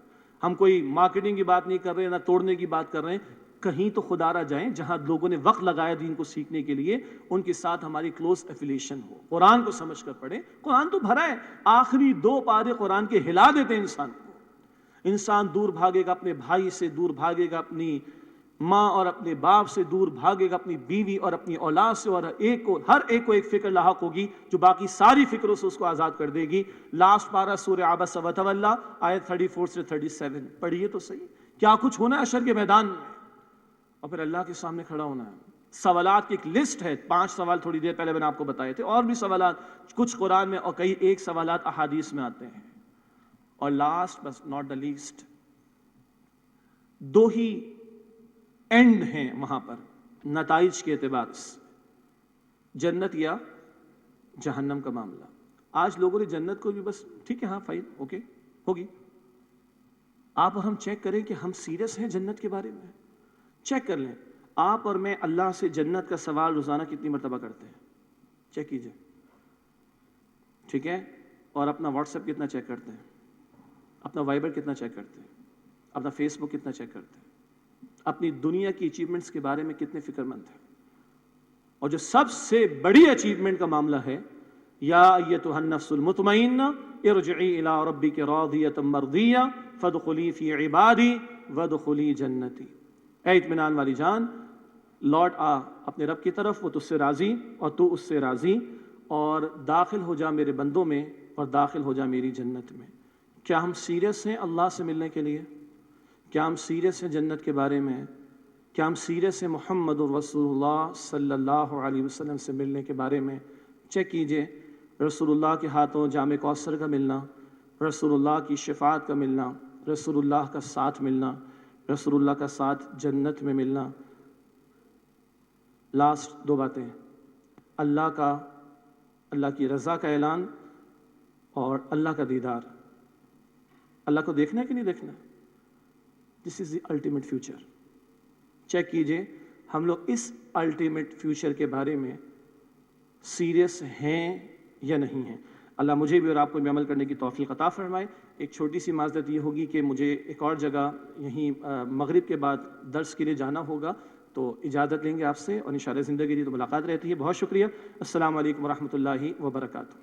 ہم کوئی مارکیٹنگ کی بات نہیں کر رہے، نہ توڑنے کی بات کر رہے ہیں، کہیں تو خدا را جائیں جہاں لوگوں نے وقت لگایا دین کو سیکھنے کے لیے، ان کے ساتھ ہماری کلوز ایفیلیشن ہو، قرآن کو سمجھ کر پڑھیں۔ قرآن تو بھرا ہے، آخری 2 پارے قرآن کے ہلا دیتے ہیں انسان کو۔ انسان دور بھاگے گا اپنے بھائی سے، دور بھاگے گا اپنی ماں اور اپنے باپ سے، دور بھاگے گا اپنی بیوی اور اپنی اولاد سے، اور ہر ایک کو ایک فکر لاحق ہوگی جو باقی ساری فکروں سے اس کو آزاد کر دے گی۔ لاسٹ پارہ سورہ عبس وتولی، آیت 34 سے 37 پڑھیے تو صحیح، کیا کچھ ہونا ہے حشر کے میدان میں، اور پھر اللہ کے سامنے کھڑا ہونا ہے۔ سوالات کی ایک لسٹ ہے، 5 سوال تھوڑی دیر پہلے میں نے آپ کو بتائے تھے، اور بھی سوالات کچھ قرآن میں اور کئی ایک سوالات احادیث میں آتے ہیں۔ اور لاسٹ بس not the least, 2 he and ہیں وہاں پر نتائج کے اعتبار سے، جنت یا جہنم کا معاملہ۔ آج لوگوں نے جنت کو بھی بس ٹھیک ہے ہاں فائن اوکے ہوگی، آپ اور ہم چیک کریں کہ ہم سیریس ہیں جنت کے بارے میں؟ چیک کر لیں، آپ اور میں اللہ سے جنت کا سوال روزانہ کتنی مرتبہ کرتے ہیں؟ چیک کیجئے، ٹھیک ہے؟ اور اپنا واٹس ایپ کتنا چیک کرتے ہیں، اپنا وائبر کتنا چیک کرتے ہیں، اپنا فیس بک کتنا چیک کرتے ہیں، اپنی دنیا کی اچیومنٹس کے بارے میں کتنے فکر مند ہیں؟ اور جو سب سے بڑی اچیومنٹ کا معاملہ ہے، یا ایتھا النفس المطمئنہ ارجعی الی ربک راضیۃ مرضیہ فادخلی فی عبادی وادخلی جنتی، اے اطمینان والی جان لوٹ آ اپنے رب کی طرف، وہ تجھ سے راضی اور تو اس سے راضی، اور داخل ہو جا میرے بندوں میں اور داخل ہو جا میری جنت میں۔ کیا ہم سیریس ہیں اللہ سے ملنے کے لیے؟ کیا ہم سیریس ہیں جنت کے بارے میں؟ کیا ہم سیریس ہیں محمد رسول اللہ صلی اللہ علیہ وسلم سے ملنے کے بارے میں؟ چیک کیجئے، رسول اللہ کے ہاتھوں جام کوثر کا ملنا، رسول اللہ کی شفاعت کا ملنا، رسول اللہ کا ساتھ ملنا، رسول اللہ کا ساتھ جنت میں ملنا۔ لاسٹ دو باتیں، اللہ کی رضا کا اعلان اور اللہ کا دیدار۔ اللہ کو دیکھنا ہے کہ نہیں دیکھنا؟ دس از دی الٹیمیٹ فیوچر۔ چیک کیجئے ہم لوگ اس الٹیمیٹ فیوچر کے بارے میں سیریس ہیں یا نہیں ہیں۔ اللہ مجھے بھی اور آپ کو بھی عمل کرنے کی توفیق عطا فرمائے۔ ایک چھوٹی سی معذرت یہ ہوگی کہ مجھے ایک اور جگہ یہیں مغرب کے بعد درس کے لیے جانا ہوگا، تو اجازت لیں گے آپ سے، اور انشاءاللہ زندگی دی تو ملاقات رہتی ہے۔ بہت شکریہ، السلام علیکم ورحمۃ اللہ وبرکاتہ۔